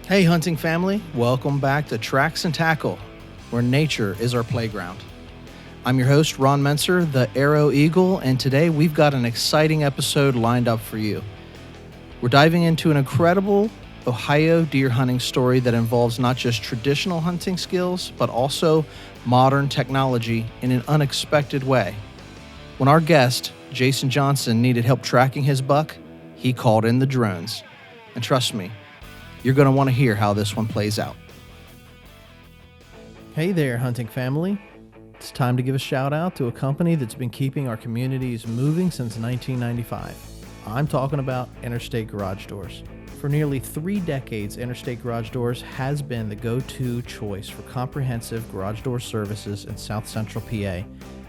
Hey hunting family, welcome back to Tracks and Tackle, where nature is our playground. I'm your host, Ron Menser, the Arrow Eagle, and today we've got an exciting episode lined up for you. We're diving into an incredible Ohio deer hunting story that involves not just traditional hunting skills, but also modern technology in an unexpected way. When our guest, Jason Johnson, needed help tracking his buck, he called in the drones. And trust me, you're going to want to hear how this one plays out. Hey there, hunting family. It's time to give a shout out to a company that's been keeping our communities moving since 1995. I'm talking about Interstate Garage Doors. For nearly 3 decades, Interstate Garage Doors has been the go-to choice for comprehensive garage door services in South Central PA,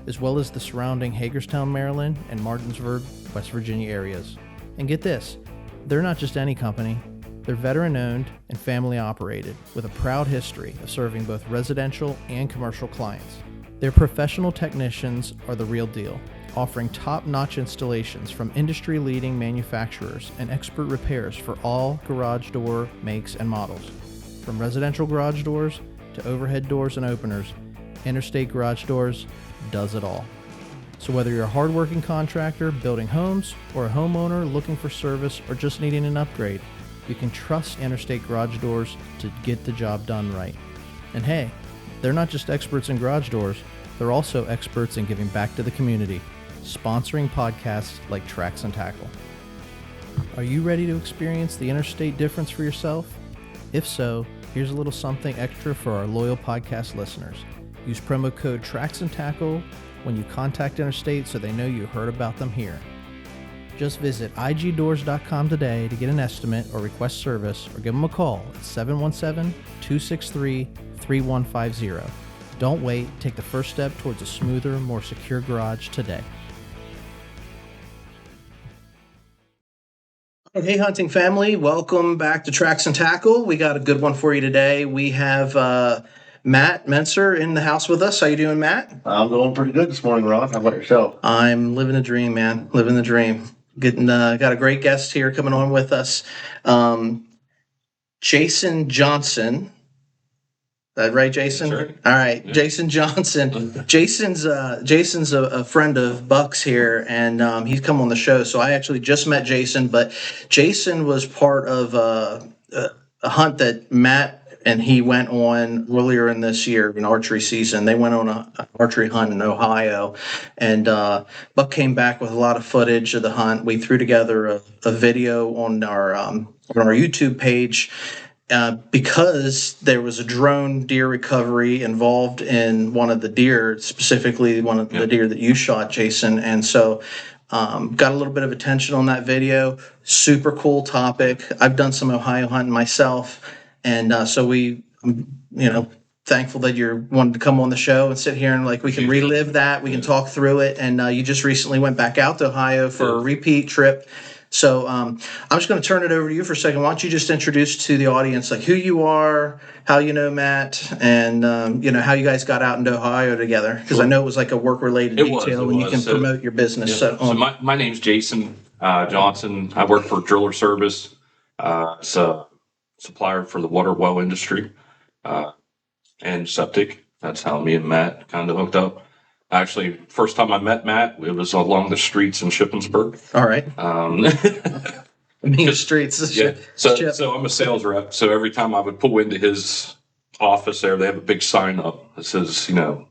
as well as the surrounding Hagerstown, Maryland, and Martinsburg, West Virginia areas. And get this, they're not just any company. They're veteran-owned and family-operated, with a proud history of serving both residential and commercial clients. Their professional technicians are the real deal, offering top-notch installations from industry-leading manufacturers and expert repairs for all garage door makes and models. From residential garage doors to overhead doors and openers, Interstate Garage Doors does it all. So whether you're a hardworking contractor building homes or a homeowner looking for service or just needing an upgrade, you can trust Interstate Garage Doors to get the job done right. And hey, they're not just experts in garage doors, they're also experts in giving back to the community, sponsoring podcasts like Tracks and Tackle. Are you ready to experience the Interstate difference for yourself? If so, here's a little something extra for our loyal podcast listeners. Use promo code Tracks and Tackle when you contact Interstate so they know you heard about them here. Just visit igdoors.com today to get an estimate or request service, or give them a call at 717-263-3150. Don't wait. Take the first step towards a smoother, more secure garage today. Hey, hunting family. Welcome back to Tracks and Tackle. We got a good one for you today. We have Matt Menser in the house with us. How you doing, Matt? I'm doing pretty good this morning, Ron. How about yourself? I'm living the dream, man. Living the dream. Got a great guest here coming on with us. Jason Johnson. Is that right, Jason? Sure. All right, Yeah. Jason Johnson. Jason's a friend of Buck's here, and he's come on the show. So I actually just met Jason, but Jason was part of a hunt that Matt and he went on earlier in this year, in archery season. They went on an archery hunt in Ohio, and Buck came back with a lot of footage of the hunt. We threw together a video on our YouTube page because there was a drone deer recovery involved in one of the deer, specifically one of the deer that you shot, Jason. And so got a little bit of attention on that video. Super cool topic. I've done some Ohio hunting myself. And so thankful that you're wanting to come on the show and sit here and we can relive that. We can talk through it. And you just recently went back out to Ohio for a repeat trip. So I'm just going to turn it over to you for a second. Why don't you just introduce to the audience who you are, how you know Matt, and how you guys got out into Ohio together? Because I know it was like a work-related detail, and you can promote your business. Yeah. So my name's Jason Johnson. I work for Driller Service. It's a supplier for the water well industry and septic. That's how me and Matt kind of hooked up. Actually, first time I met Matt, it was along the streets in Shippensburg. All right. The streets. Yeah. So I'm a sales rep. So every time I would pull into his office there, they have a big sign up that says, no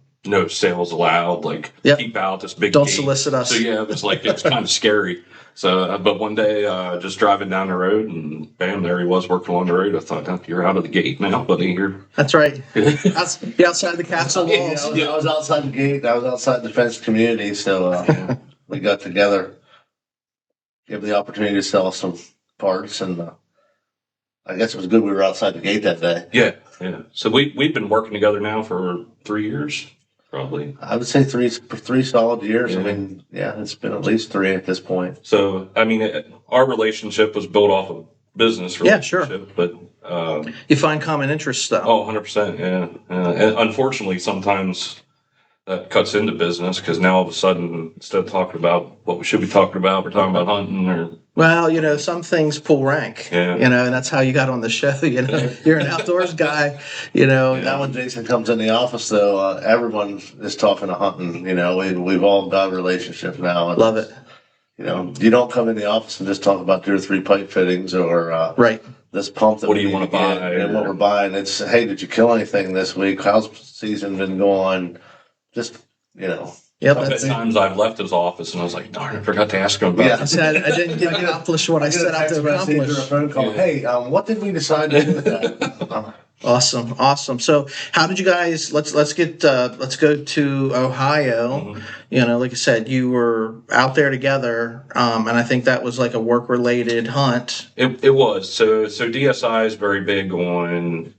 sales allowed. Keep out this big. Don't gate. Solicit us. So yeah, it's kind of scary. So, but one day, just driving down the road, and bam, there he was working along the road. I thought, oh, you're out of the gate now, buddy. That's right. You're outside the castle walls. I was outside the gate. I was outside the fenced community. So we got together, gave the opportunity to sell some parts, and I guess it was good we were outside the gate that day. Yeah. So we've been working together now for 3 years. Probably. I would say three solid years. Yeah. I mean, it's been at least 3 at this point. So, I mean, our relationship was built off of business relationship. Yeah, sure. But you find common interests, though. Oh, 100%. Yeah. And unfortunately, sometimes that cuts into business because now all of a sudden, instead of talking about what we should be talking about, we're talking about hunting or Well, some things pull rank, Yeah. and that's how you got on the show. You're an outdoors guy, Now when Jason comes in the office, though, everyone is talking to hunting. We've all got a relationship now. And Love it. You don't come in the office and just talk about 2 or 3 pipe fittings or Right. this pump that What we do you need want to to get buy? and what we're buying. It's, hey, did you kill anything this week? How's the season been going? Just, Yep. At That's it. times I've left his office and I was like, darn, I forgot to ask him about Yeah. I said I didn't accomplish what I set out to or a accomplish. phone call. Yeah. Hey, what did we decide to do with that? Awesome. So, how did you guys? Let's go to Ohio. Mhm. Like I said, you were out there together, and I think that was like a work related hunt. It was. So DSI is very big on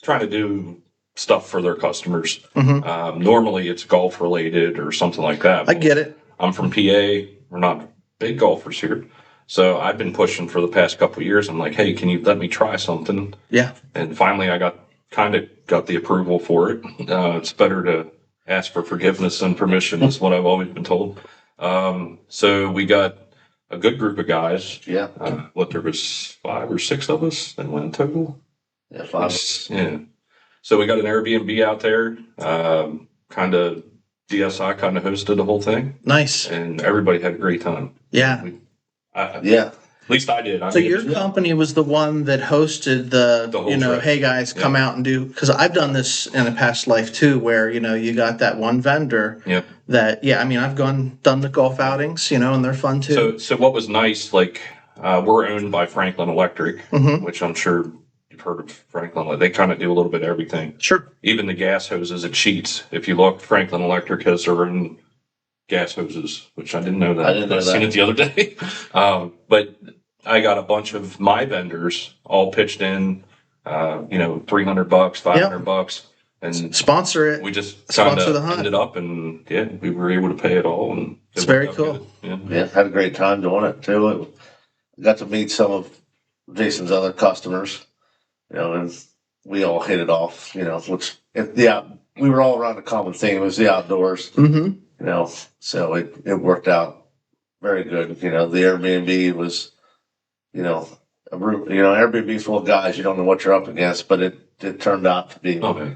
trying to do stuff for their customers. Normally it's golf related or something like that. I get it. I'm from PA. We're not big golfers here. So I've been pushing for the past couple of years. I'm like, hey, can you let me try something? Yeah. And finally I got the approval for it. It's better to ask for forgiveness than permission is what I've always been told. So we got a good group of guys. Yeah. There was 5 or 6 of us that went total. Yeah, 5. Yeah. So we got an Airbnb out there. DSI kind of hosted the whole thing, Nice. and everybody had a great time. Yeah. Yeah. At least I did. So your company was the one that hosted the whole trip. hey guys, come out and do, because I've done this in a past life too, where you got that one vendor Yep. that I've done the golf outings, and they're fun too. So what was nice, we're owned by Franklin Electric, Mhm. which I'm sure you've heard of Franklin. They kind of do a little bit of everything. Sure. Even the gas hoses at Sheets. If you look, Franklin Electric has their own gas hoses, which I didn't know that. I didn't know I've seen that. it the other day. But I got a bunch of my vendors all pitched in, $300, $500, and Sponsor it. we just kind Sponsor the of hunt. ended up, and we were able to pay it all, and It's it very worked out cool. good. Yeah, had a great time doing it too. Got to meet some of Jason's other customers, and we all hit it off, we were all around a common theme. It was the outdoors, Mm-hmm. so it worked out very good. The Airbnb was, a room, Airbnb full of guys, you don't know what you're up against, but it turned out to be, Okay.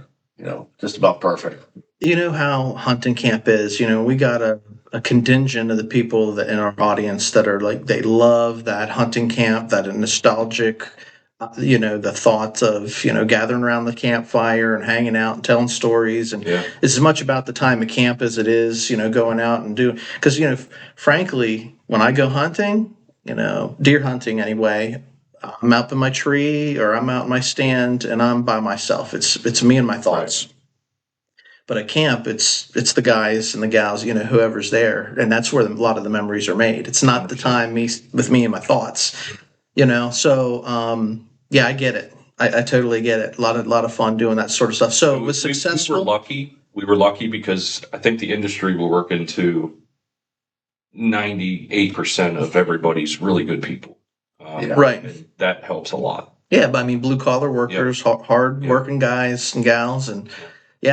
just about perfect. You know how hunting camp is. We got a contingent of the people that in our audience that are like, they love that hunting camp, that nostalgic, the thoughts of, gathering around the campfire and hanging out and telling stories. And Yeah. it's as much about the time of camp as it is, going out and doing, because, frankly, when I go hunting, deer hunting anyway, I'm up in my tree or I'm out in my stand and I'm by myself. It's me and my thoughts. But at camp, it's the guys and the gals, whoever's there, and that's where a lot of the memories are made. It's not the time with me and my thoughts, So I get it. I totally get it. A lot of fun doing that sort of stuff. So it was successful. We were lucky. We were lucky because I think the industry will work into 98% of everybody's really good people. Right. And that helps a lot. Yeah, but I mean, blue collar workers, hard working guys and gals, and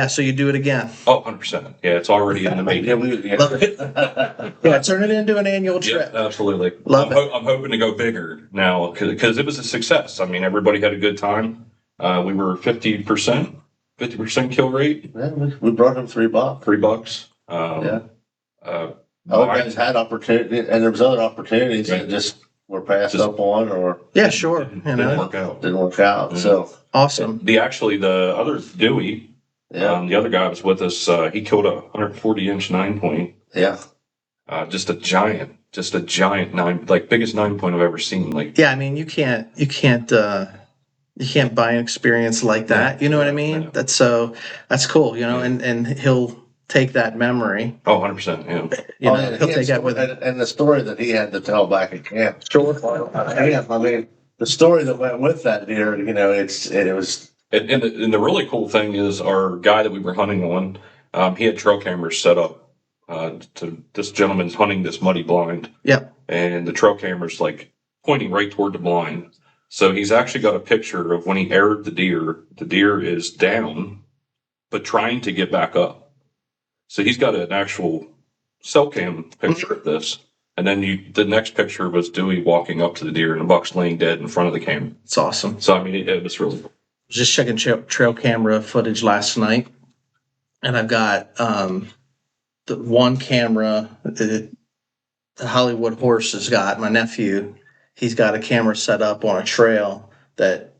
so you do it again. Oh, 100%. Yeah, it's already in the making. Love it. Yeah, turn it into an annual trip. Yeah, absolutely. Love it. I'm hoping to go bigger now because it was a success. I mean, everybody had a good time. We were 50% kill rate. Yeah, we brought him $3. $3. Other guys had opportunity, and there was other opportunities that just were passed up on or Yeah, sure. Didn't work out. didn't work out. So Awesome. The other Dewey, the other guy was with us. He killed a 140-inch 9-point. yeah, Just a giant 9, biggest 9-point I've ever seen. I mean, you can't buy an experience like that. You know what I mean? Yeah. That's cool. And he'll take that memory. Oh, 100%. Yeah. He'll take that with him. and the story that he had to tell back at camp. Sure. I mean, the story that went with that deer, it was. And the really cool thing is our guy that we were hunting on, he had trail cameras set up. To this gentleman's hunting this muddy blind. Yep. And the trail camera's pointing right toward the blind. So he's actually got a picture of when he aired the deer. The deer is down, but trying to get back up. So he's got an actual cell cam picture of this. And then the next picture was Dewey walking up to the deer and the buck's laying dead in front of the camera. It's awesome. So, I mean, it was really cool. Just checking trail camera footage last night, and I've got the one camera that Hollywood Horse has got. My nephew, he's got a camera set up on a trail that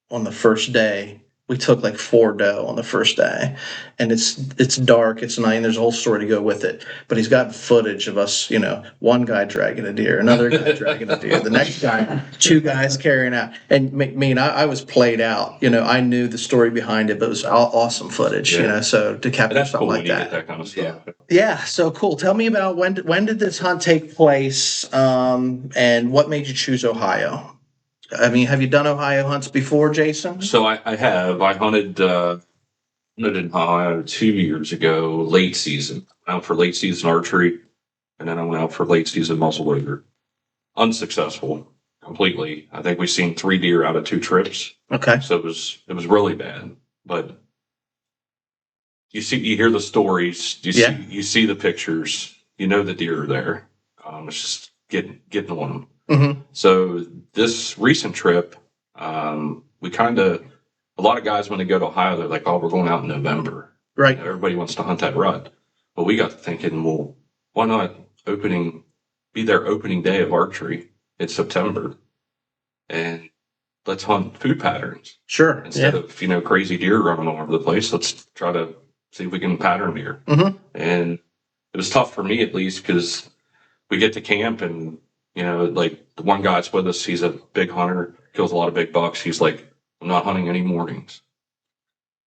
on the first day we took like 4 doe on the first day, and it's dark, it's night, and there's a whole story to go with it. But he's got footage of us, one guy dragging a deer, another guy dragging a deer, the next guy, 2 guys carrying out. And me and I was played out. I knew the story behind it, but it was awesome footage. So to capture That's something cool like when you that. get that kind of stuff. Yeah, so cool. Tell me about when did this hunt take place, and what made you choose Ohio? I mean, have you done Ohio hunts before, Jason? So I have. I hunted in Ohio 2 years ago, late season. I went out for late season archery, and then I went out for late season muzzleloader. Unsuccessful completely. I think we've seen 3 deer out of 2 trips. Okay. So it was really bad. But you hear the stories, you see the pictures, the deer are there. It's just getting on them. Mm-hmm. So this recent trip, we a lot of guys when they go to Ohio, they're like, "Oh, we're going out in November." Right. Everybody wants to hunt that rut. But we got to thinking, well, why not be their opening day of archery in September, and let's hunt food patterns. Sure. Instead of crazy deer running all over the place, let's try to see if we can pattern deer. Mm-hmm. And it was tough for me at least because we get to camp and like the one guy that's with us, he's a big hunter, kills a lot of big bucks. He's like, "I'm not hunting any mornings."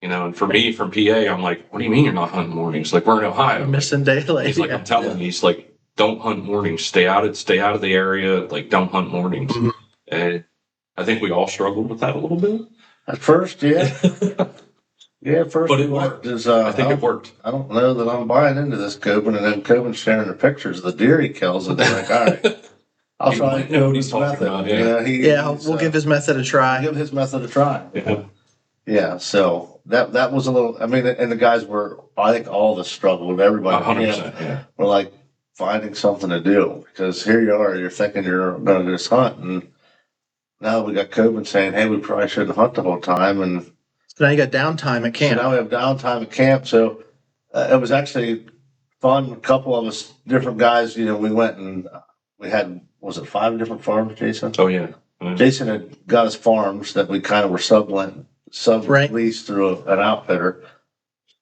And for me from PA, I'm like, "What do you mean you're not hunting mornings? Like, we're in Ohio." Missing daylight. He's like, "I'm telling you," he's like, "Don't hunt mornings. Stay out of the area. Like, don't hunt mornings." Mm-hmm. And I think we all struggled with that a little bit. At first, yeah. Yeah, at first But it we worked. I think it worked. I don't know that I'm buying into this Coben, and then Coben's sharing the pictures of the deer he kills, and they're like, "All right, I'll try might know what he's Coben's talking method." about, We'll give his method a try. Give his method a try. Yeah. Yeah, so that was a little. I mean, and the guys were. I think all of us struggled. Everybody, 100%. Yeah. we're like finding something to do because here you are. You're thinking you're going to do this hunt, and now we got Coben saying, "Hey, we probably shouldn't hunt the whole time." And So now you got downtime at so camp. now we have downtime at camp. So it was actually fun. A couple of us, different guys. We went and we had, was it 5 different farms, Jason? Oh yeah. Jason had got his farms that we kind of were subleased through an outfitter.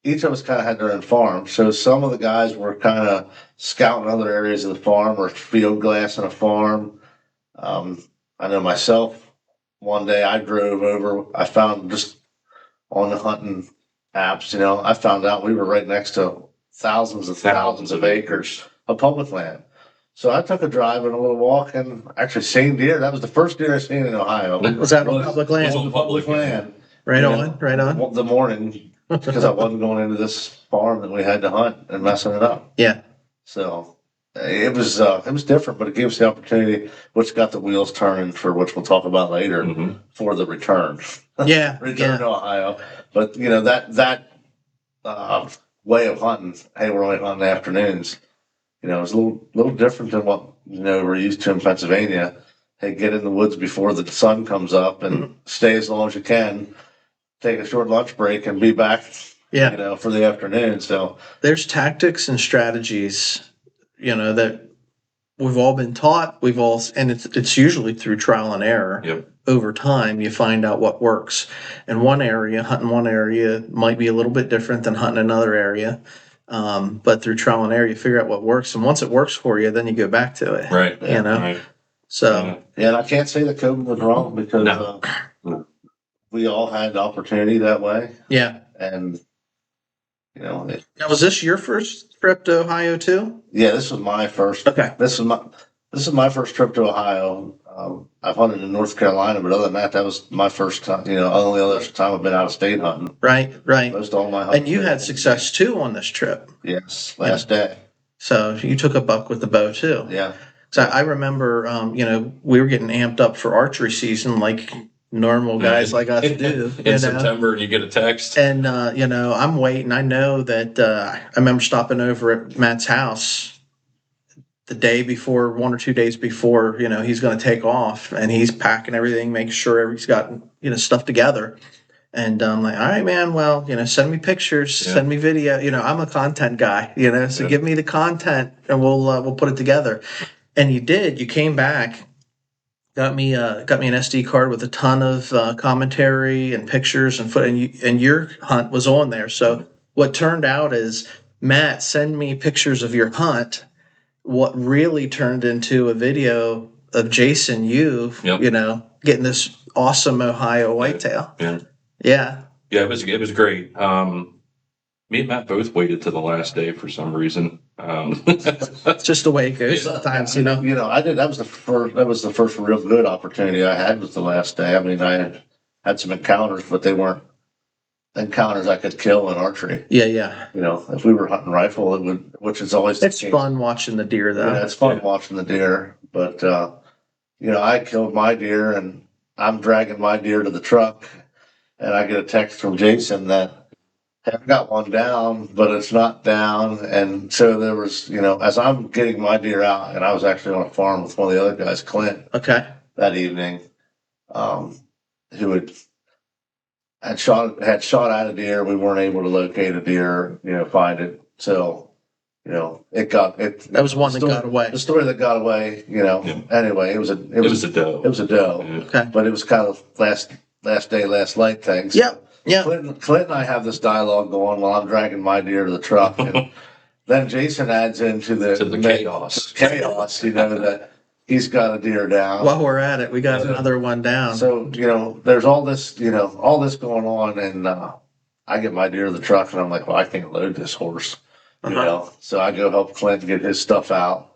Each of us kind of had their own farm. So some of the guys were kind of scouting other areas of the farm or field glassing a farm. I know myself, one day I drove over, I found just on the hunting apps, I found out we were right next to thousands of acres of public land. So I took a drive and a little walk and actually seen deer. That was the first deer I seen in Ohio. Was that on public land? It was on public land. Right on. The morning, because I wasn't going into this farm that we had to hunt and messing it up. Yeah. So it was different, but it gave us the opportunity, which got the wheels turning for which we'll talk about later, for the return. Yeah. Return to Ohio. But that way of hunting, hey, we're only hunting afternoons. It was a little different than what we're used to in Pennsylvania. Hey, get in the woods before the sun comes up and stay as long as you can. Take a short lunch break and be back. Yeah. For the afternoon. So there's tactics and strategies, that we've all been taught. And it's usually through trial and error. Yep. Over time, you find out what works. And hunting one area might be a little bit different than hunting another area. But through trial and error, you figure out what works. And once it works for you, then you go back to it. Right. Right. So. Yeah, and I can't say that Coben was wrong because we all had the opportunity that way. Yeah. And, now, was this your first trip to Ohio too? Yeah, this was my first. Okay. This is my first trip to Ohio. I've hunted in North Carolina, but other than that was my first time. Only other time I've been out of state hunting. Right. Most all my hunting. And you had success too on this trip. Yes, last day. So you took a buck with the bow too. Yeah. So I remember, we were getting amped up for archery season, like normal guys like us do. In September, and you get a text. And I'm waiting. I know that I remember stopping over at Matt's house the day before, 1 or 2 days before, he's going to take off, and he's packing everything, making sure he's got, stuff together. And I'm like, all right, man, well, send me pictures, send me video. I'm a content guy, so give me the content and we'll put it together. And you did. You came back, got me an SD card with a ton of commentary and pictures and and your hunt was on there. So what turned out is, Matt, send me pictures of your hunt. What really turned into a video of Jason, getting this awesome Ohio whitetail. Yeah. It was great. Me and Matt both waited to the last day for some reason. It's just the way it goes sometimes, I did. That was the first real good opportunity I had, was the last day. I mean, I had some encounters, but they weren't encounters I could kill in archery. Yeah. If we were hunting rifle, which is always it's fun watching the deer, though. Yeah, it's fun watching the deer. But I killed my deer, and I'm dragging my deer to the truck, and I get a text from Jason that, hey, I've got one down, but it's not down. And so there was, as I'm getting my deer out, and I was actually on a farm with one of the other guys, Clint, that evening, who had shot at a deer. We weren't able to locate a deer, find it. So, that was one that got away. The story that got away, anyway, it was a doe. It was a doe. Okay. But it was kind of last day, last light thing. So yeah. Clint and I have this dialogue going while I'm dragging my deer to the truck, and then Jason adds into the chaos. That he's got a deer down. While we're at it, we got another one down. So there's all this going on, and I get my deer to the truck, and I'm like, well, I can't load this horse, So I go help Clint get his stuff out.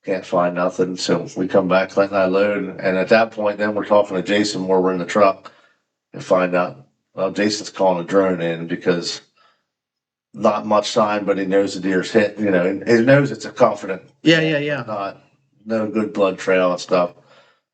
Can't find nothing, so we come back. Clint and I load, and at that point, then we're talking to Jason while we're in the truck, and find out, well, Jason's calling a drone in because not much sign, but he knows the deer's hit. He knows it's a confident. Yeah. No good blood trail and stuff.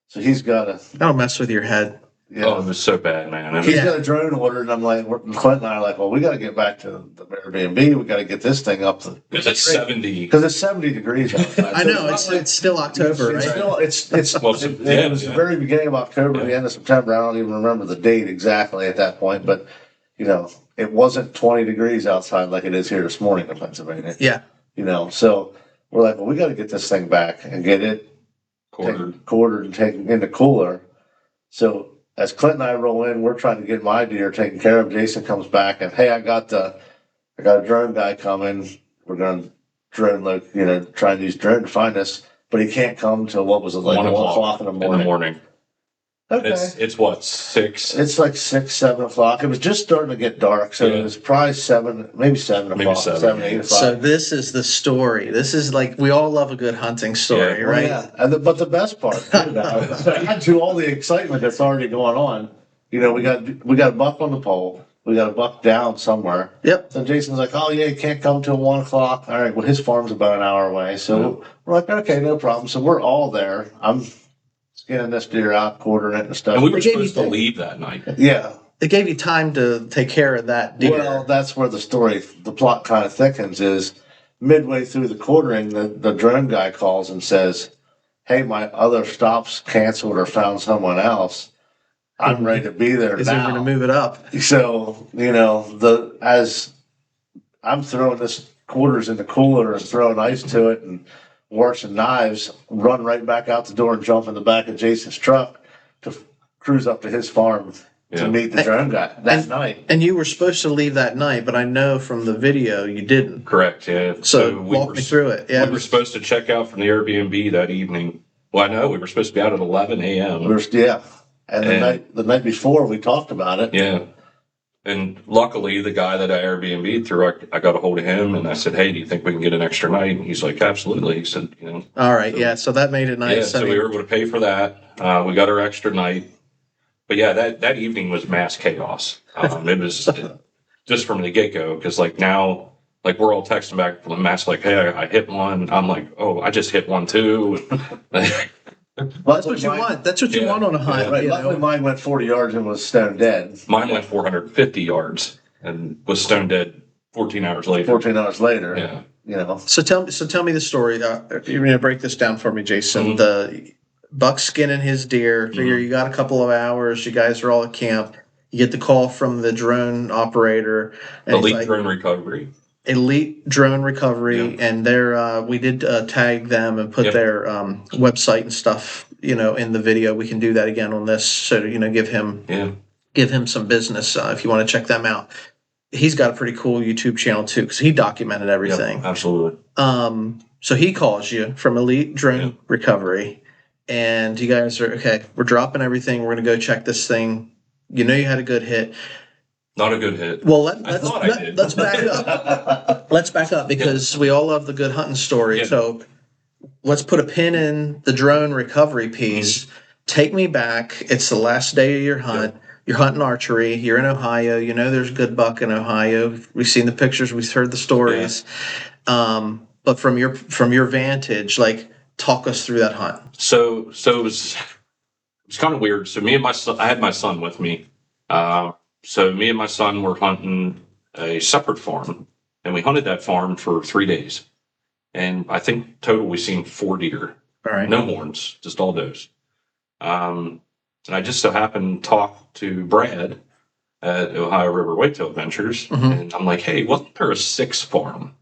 So he's got a. That'll mess with your head. Yeah. Oh, it was so bad, man. He's got a drone ordered, and I'm like, Clint and I are like, well, we got to get back to the Airbnb. We got to get this thing up. Because it's 70. Because it's 70 degrees outside. I know, it's still October, right? It was the very beginning of October, the end of September. I don't even remember the date exactly at that point, but, it wasn't 20 degrees outside like it is here this morning in Pennsylvania. Yeah. So we're like, well, we got to get this thing back and get it quartered and taken in the cooler. So as Clint and I roll in, we're trying to get my deer taken care of. Jason comes back and, hey, I got a drone guy coming. We're going to try and use drone to find us, but he can't come till what was it, like 1 o'clock in the morning. Okay. It's what, 6? It's like 6, 7 o'clock. It was just starting to get dark, so it was probably 7 o'clock, 8 o'clock. So this is the story. This is like, we all love a good hunting story, right? Yeah, but the best part, add to all the excitement that's already going on. We got a buck on the pole. We got a buck down somewhere. Yep. So Jason's like, oh yeah, he can't come till 1 o'clock. All right, well his farm's about an hour away, so we're like, okay, no problem. So we're all there. I'm skinning this deer out, quartering it and stuff. And we were supposed to leave that night. Yeah. It gave you time to take care of that deer. Well, that's where the plot kind of thickens. Is midway through the quartering, the drone guy calls and says, hey, my other stops canceled or found someone else. I'm ready to be there now. They're going to move it up. So, as I'm throwing this quarters in the cooler and throwing ice to it and warts and knives, run right back out the door and jump in the back of Jason's truck to cruise up to his farm to meet the drone guy that night. And you were supposed to leave that night, but I know from the video you didn't. Correct, yeah. So walk me through it. Yeah. We were supposed to check out from the Airbnb that evening. Well, I know we were supposed to be out at 11 a.m. And the night before we talked about it. Yeah. And luckily, the guy that I Airbnb through, I got a hold of him and I said, hey, do you think we can get an extra night? And he's like, absolutely. He said, All right, so that made it nice. Yeah, so we were able to pay for that. We got our extra night. But yeah, that evening was mass chaos. It was just from the get-go, because now, we're all texting back from Matt's like, hey, I hit one. I'm like, oh, I just hit one too. Well, that's what you want. That's what you want on a hunt. Right. Luckily, mine went 40 yards and was stone dead. Mine went 450 yards and was stone dead 14 hours later. 14 hours later. Yeah. you know. So tell me the story. You're going to break this down for me, Jason. Mhm. The buck skinning his deer. Figure Mhm. you got a couple of hours. You guys are all at camp. You get the call from the drone operator, and he's Elite like, drone recovery. Elite Drone Recovery, Yeah. and we did tag them and put Yep. their website and stuff, in the video. We can do that again on this, so give him some business if you want to check them out. He's got a pretty cool YouTube channel too, because he documented everything. Yep, absolutely. So he calls you from Elite Drone Recovery, and you guys are okay. We're dropping everything. We're gonna go check this thing. You had a good hit. Not a good hit. Well, I thought I did. let's back up. Let's back up because we all love the good hunting story. Yeah. So let's put a pin in the drone recovery piece. Take me back. It's the last day of your hunt. You're hunting archery. You're in Ohio. There's good buck in Ohio. We've seen the pictures. We've heard the stories. But from your vantage, like, talk us through that hunt. So it was kind of weird. So me and my son, I had my son with me. So me and my son were hunting a separate farm, and we hunted that farm for 3 days. And I think total we seen 4 deer. All right. No horns, just all does. And I just so happened to talk to Brad at Ohio River Whitetail Adventures, and I'm like, "Hey, wasn't there a 6 farm?"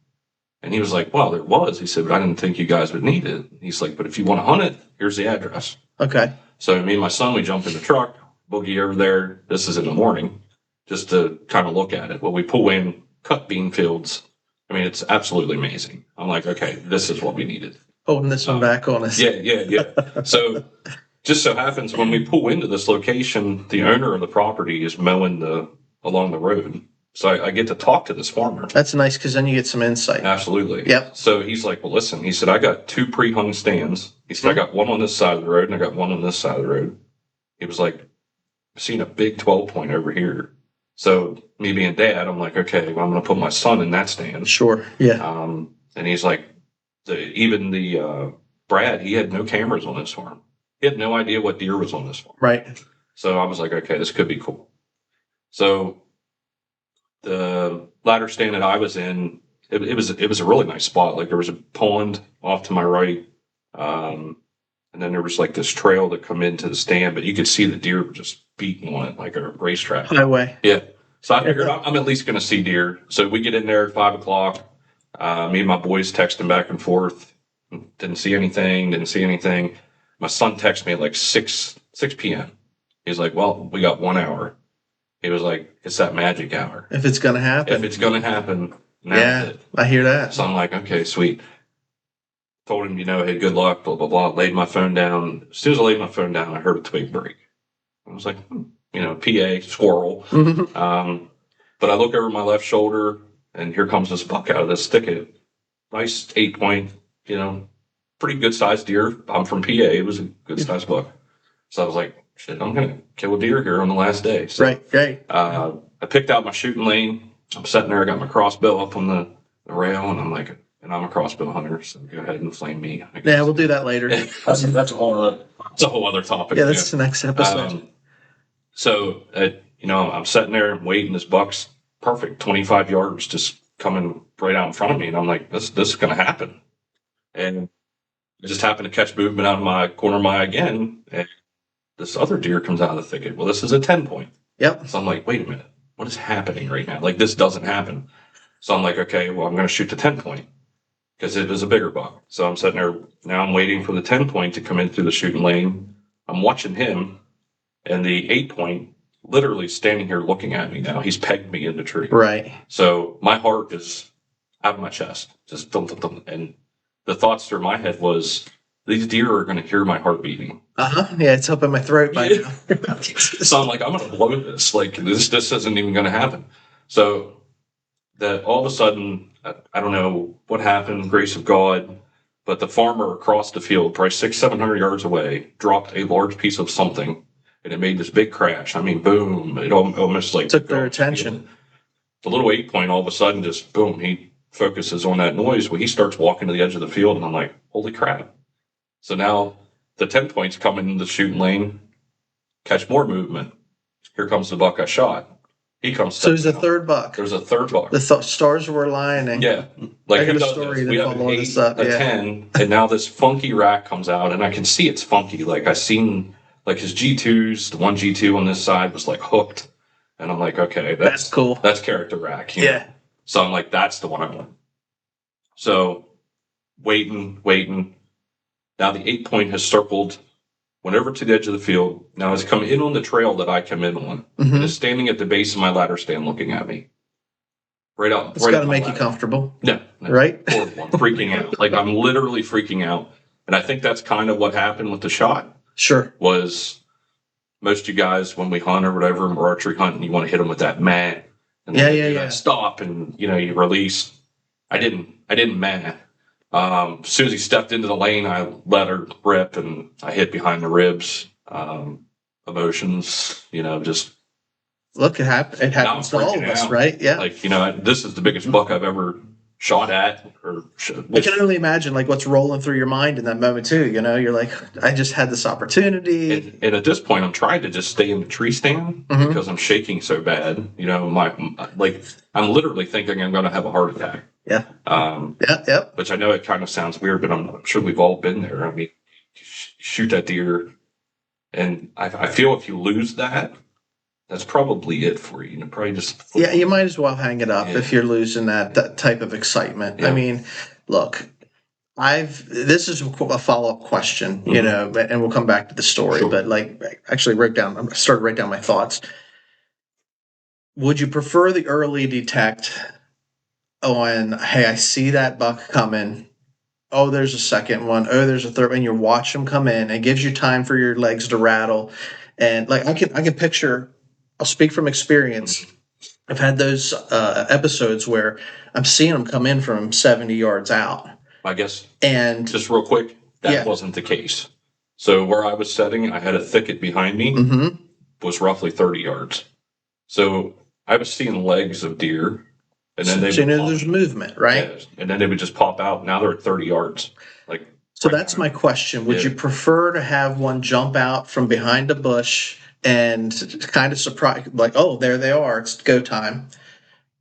And he was like, "Well, there was." He said, "But I didn't think you guys would need it." He's like, "But if you want to hunt it, here's the address." Okay. So me and my son, we jumped in the truck, boogie over there. This is in the morning, just to kind of look at it. Well, we pull in, cut bean fields. I mean, it's absolutely amazing. I'm like, okay, this is what we needed. Holding this one back on us. Yeah. So just so happens when we pull into this location, the owner of the property is mowing along the road. So I get to talk to this farmer. That's nice because then you get some insight. Absolutely. Yep. So he's like, well, listen, he said, I got 2 pre-hung stands. He said, I got one on this side of the road and I got one on this side of the road. He was like, I've seen a big 12 point over here. So me being dad, I'm like, okay, well, I'm going to put my son in that stand. Sure. Yeah. And he's like, Brad, he had no cameras on this farm. He had no idea what deer was on this farm. Right. So I was like, okay, this could be cool. So the ladder stand that I was in, it was a really nice spot. Like there was a pond off to my right, and then there was like this trail that come into the stand, but you could see the deer were just beating on it like a racetrack. Highway. Yeah. So I figured I'm at least going to see deer. So we get in there at 5:00. Me and my boys texting back and forth. Didn't see anything. My son texted me at like 6 p.m. He's like, well, we got 1 hour. He was like, it's that magic hour. If it's going to happen. If it's going to happen, now yeah, it. I hear that. So I'm like, okay, sweet. Told him, hey, good luck, blah, blah, blah. Laid my phone down. As soon as I laid my phone down, I heard a twig break. I was like, PA, squirrel. But I look over my left shoulder, and here comes this buck out of this thicket. Nice 8 point, pretty good sized deer. I'm from PA. It was a good sized buck. So I was like, shit, I'm going to kill a deer here on the last day. So, right. I picked out my shooting lane. I'm sitting there. I got my crossbow up on the rail, and I'm like, and I'm a crossbow hunter, so go ahead and flame me. Yeah, we'll do that later. That's a whole other topic. Yeah, that's the next episode. So, I'm sitting there waiting. This buck's perfect, 25 yards, just coming right out in front of me. And I'm like, this is going to happen. And I just happened to catch movement out of my corner of my eye again. And this other deer comes out of the thicket. Well, this is a 10 point. Yep. So I'm like, wait a minute. What is happening right now? Like, this doesn't happen. So I'm like, okay, well, I'm going to shoot the 10 point because it was a bigger buck. So I'm sitting there. Now I'm waiting for the 10 point to come in through the shooting lane. I'm watching him. And the 8 point literally standing here looking at me now. He's pegged me in the tree. Right. So my heart is out of my chest. Just dum, dum, dum. And the thoughts through my head was, these deer are going to hear my heart beating. Yeah, it's up in my throat by now. So I'm like, I'm going to blow this. Like, this isn't even going to happen. So that all of a sudden, I don't know what happened, grace of God, but the farmer across the field, probably 600-700 yards away, dropped a large piece of something. And it made this big crash. I mean, boom. It almost like took their attention. The little 8 point, all of a sudden, just boom, he focuses on that noise. Well, he starts walking to the edge of the field, and I'm like, holy crap. So now the 10 points come in the shooting lane, catch more movement. Here comes the buck I shot. He comes. So he's a stepping out. third buck. There's a third buck. The stars were aligning. Yeah, I who got a does story this? to We have follow an this 8, up, a yeah. 10, and now this funky rack comes out, and I can see it's funky. Like I seen like his G2s, the one G2 on this side was like hooked, and I'm like, okay, That's cool. That's character rack. You know? Yeah. So I'm like, that's the one I want. So waiting. Now the 8-point has circled, went over to the edge of the field. Now it's come in on the trail that I come in on, and is standing at the base of my ladder stand looking at me. Right out. It's got to make you comfortable. No, right? Horrible. I'm freaking out. Like I'm literally freaking out. And I think that's kind of what happened with the shot. Sure. Was most of you guys, when we hunt or whatever, we're archery hunting, you want to hit them with that man. And then they do that stop and, you release. I didn't man. As soon as he stepped into the lane, I let her rip and I hit behind the ribs. Emotions, just. Look, it happens to all of us, right? Yeah. Like, this is the biggest buck I've ever shot at. I can only imagine like what's rolling through your mind in that moment too. You're like, I just had this opportunity. And at this point, I'm trying to just stay in the tree stand because I'm shaking so bad. I'm literally thinking I'm going to have a heart attack. Yeah. Yep. Which I know it kind of sounds weird, but I'm sure we've all been there. I mean, you shoot that deer, and I feel if you lose that, that's probably it for you. Probably just you might as well hang it up if you're losing that type of excitement. Yeah. I mean, look, this is a follow-up question, and we'll come back to the story. Sure. But like, actually, I started to write down my thoughts. Would you prefer the early detect on, hey, I see that buck coming. Oh, there's a second one. Oh, there's a third one. You watch them come in. It gives you time for your legs to rattle, and like I can picture. I'll speak from experience. I've had those episodes where I'm seeing them come in from 70 yards out. I guess. And just real quick, that wasn't the case. So where I was setting, I had a thicket behind me, was roughly 30 yards. So I was seeing legs of deer, and then there's movement, right? Yeah, and then they would just pop out. Now they're at 30 yards. So that's my question. Would you prefer to have one jump out from behind a bush and kind of surprise, like, oh, there they are, it's go time?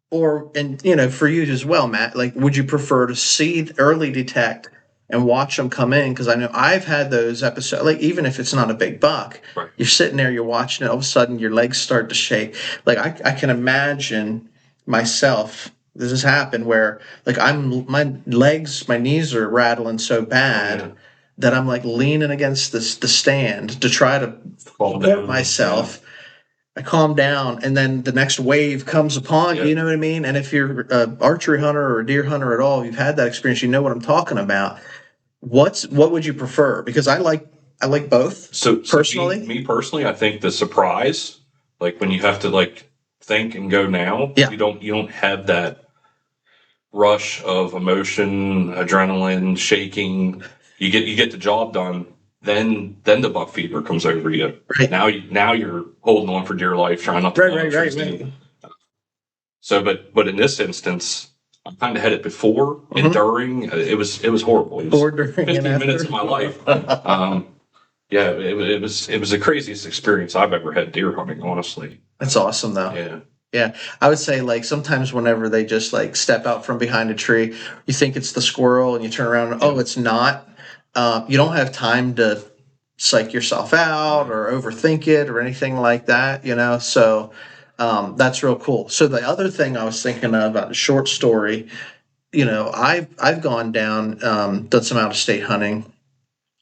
Or, and for you as well, Matt, like, would you prefer to see early detect and watch them come in? Because I know I've had those episodes, like, even if it's not a big buck, you're sitting there, you're watching it, all of a sudden your legs start to shake. Like, I can imagine myself, this has happened where, like, my knees are rattling so bad that I'm like leaning against the stand to try to support myself. I calm down, and then the next wave comes upon you. You know what I mean? And if you're an archery hunter or a deer hunter at all, you've had that experience. You know what I'm talking about. What would you prefer? Because I like both. So personally, me personally, I think the surprise, like when you have to like think and go now, you don't have that rush of emotion, adrenaline, shaking. You get the job done. Then the buck fever comes over you. Right. Now you're holding on for dear life, trying not to right. So, but in this instance, I kind of had it before and during. It was horrible. It was during 15 minutes of my life. It was the craziest experience I've ever had deer hunting. Honestly, that's awesome though. Yeah, I would say like sometimes whenever they just like step out from behind a tree, you think it's the squirrel, and you turn around and it's not. You don't have time to psych yourself out or overthink it or anything like that, so that's real cool. So the other thing I was thinking of about a short story, I've gone down, done some out-of-state hunting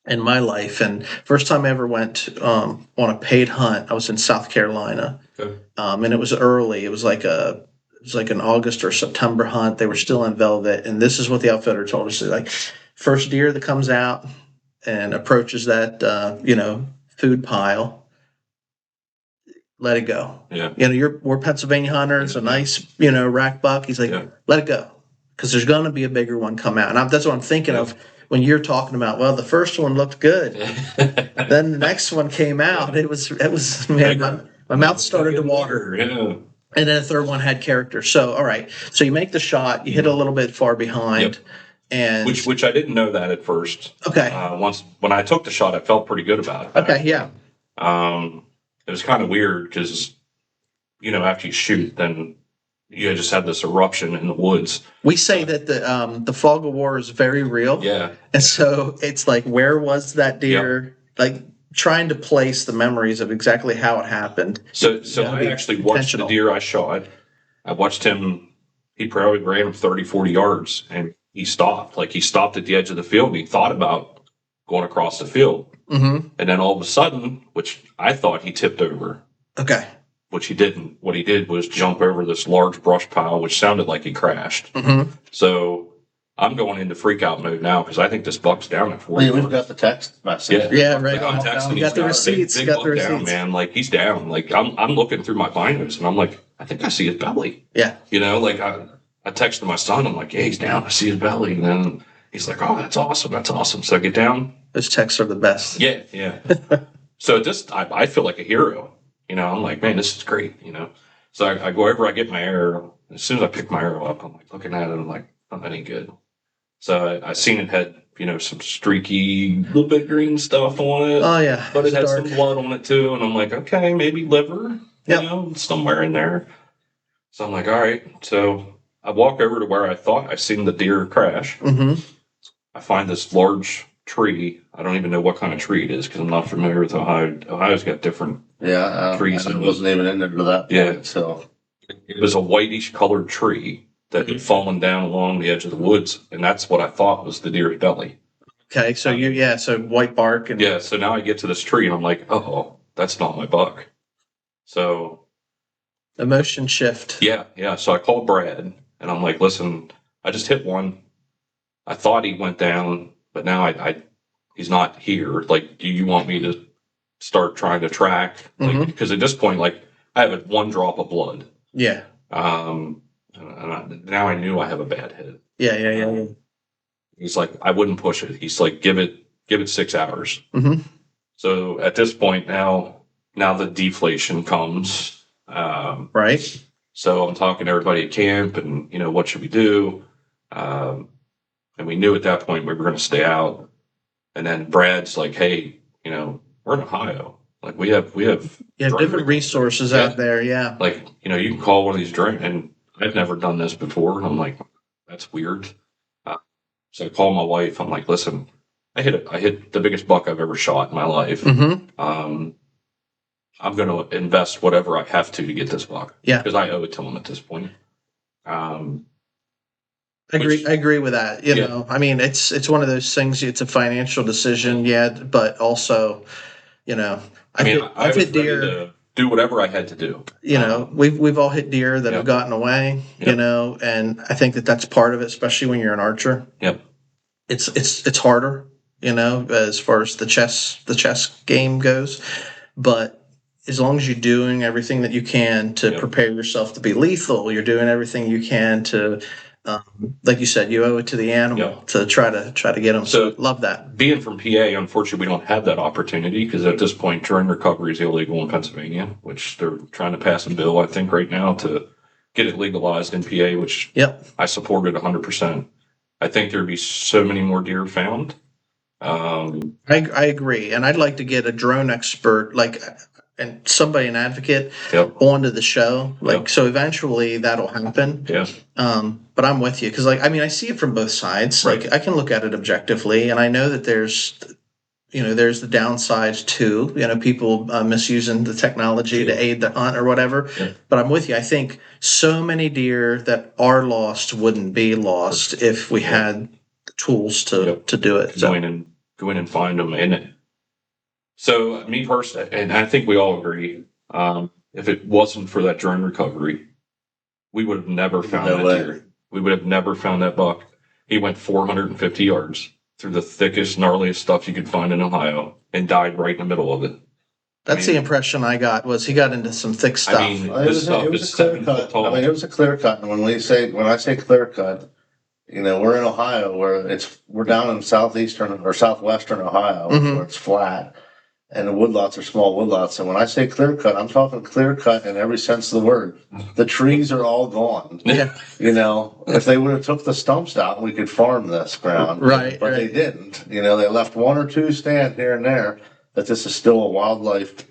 in my life, and first time I ever went on a paid hunt, I was in South Carolina. Okay. And it was early. It was like an August or September hunt. They were still in velvet, and this is what the outfitter told us: like, first deer that comes out and approaches that food pile, let it go. Yeah. We're Pennsylvania hunters, a nice rack buck. He's like, let it go, because there's going to be a bigger one come out. And that's what I'm thinking of when you're talking about. Well, the first one looked good, then the next one came out. It was man, my mouth started to water. Yeah. And then the third one had character. So, all right. So you make the shot, you hit a little bit far behind. Yep. And which I didn't know that at first. Okay. Once when I took the shot, I felt pretty good about it. Okay, yeah. It was kind of weird because after you shoot, then you just have this eruption in the woods. We say that the fog of war is very real. Yeah. And so it's like, where was that deer? Like trying to place the memories of exactly how it happened. So I actually watched the deer I shot. I watched him. He probably ran 30, 40 yards, and he stopped. Like, he stopped at the edge of the field, and he thought about going across the field. Mm-hmm. And then all of a sudden, which I thought he tipped over, Okay. which he didn't. What he did was jump over this large brush pile, which sounded like he crashed. Mm-hmm. So I'm going into freak out mode now because I think this buck's down at 40. We've got the text message. Yeah, right. Like, I'm texting, You got the receipts. Big Got the look down, receipts. man. Like, he's down. Like, I'm looking through my binos, and I'm like, I think I see his belly. Yeah. Like, I texted my son. I'm like, yeah, he's down. I see his belly. And then he's like, oh, that's awesome. That's awesome. So I get down. Those texts are the best. Yeah, yeah. So I feel like a hero. I'm like, man, this is great. So I go over, I get my arrow. As soon as I pick my arrow up, I'm like looking at it. I'm like, oh, that ain't good. So I seen it had, some streaky, little bit green stuff on it. Oh yeah. But it had dark. some blood on it too. And I'm like, okay, maybe liver, somewhere in there. So I'm like, all right. So I walk over to where I thought I seen the deer crash. Mm-hmm. I find this large tree. I don't even know what kind of tree it is because I'm not familiar with Ohio. Ohio's got different trees. I wasn't even in there to that point, so. It was a whitish colored tree that had fallen down along the edge of the woods, and that's what I thought was the deer's belly. Okay, so so white bark and so now I get to this tree and I'm like, oh, that's not my buck. So emotion shift. Yeah. So I called Brad and I'm like, listen, I just hit one. I thought he went down, but now he's not here. Like, do you want me to start trying to track? Like, because at this point, like, I have one drop of blood. Yeah. And now I knew I have a bad hit. Yeah. He's like, I wouldn't push it. He's like, give it 6 hours. Mm-hmm. So at this point now the deflation comes. Right. So I'm talking to everybody at camp and, what should we do? And we knew at that point we were going to stay out. And then Brad's like, hey, we're in Ohio. Like, we have different resources out there. Yeah. Like, you can call one of these drone, and I've never done this before. And I'm like, that's weird. So I call my wife. I'm like, listen, I hit the biggest buck I've ever shot in my life. Mm-hmm. I'm going to invest whatever I have to get this buck. Yeah. Because I owe it to him at this point. I agree with that. I mean, it's one of those things. It's a financial decision, but also, I've hit deer to do whatever I had to do. We've all hit deer that have gotten away. And I think that's part of it, especially when you're an archer. Yep. It's harder, as far as the chess game goes, but as long as you're doing everything that you can to prepare yourself to be lethal, you're doing everything you can to. Like you said, you owe it to the animal to try to get them. So love that. Being from PA, unfortunately, we don't have that opportunity because at this point, drone recovery is illegal in Pennsylvania, which they're trying to pass a bill, I think, right now to get it legalized in PA, which I supported 100%. I think there'd be so many more deer found. I agree, and I'd like to get a drone expert, and somebody, an advocate, onto the show. So eventually that'll happen. Yeah. But I'm with you because, I see it from both sides. Right. Like, I can look at it objectively, and I know that there's the downsides too. People misusing the technology to aid the hunt or whatever. Yeah. But I'm with you. I think so many deer that are lost wouldn't be lost if we had the tools to do it. So. Go in and find them. And so, me personally, and I think we all agree, if it wasn't for that drone recovery, we would have never found that deer. We would have never found that buck. He went 450 yards through the thickest, gnarliest stuff you could find in Ohio and died right in the middle of it. That's the impression I got, was he got into some thick stuff. This stuff is 7 foot tall. It was a clear cut. And when I say clear cut, we're in Ohio where we're down in southeastern or southwestern Ohio where it's flat. And the woodlots are small woodlots. And when I say clear cut, I'm talking clear cut in every sense of the word. The trees are all gone. Yeah. If they would have took the stumps out, we could farm this ground. Right. But they didn't. They left one or two stand here and there, but this is still a wildlife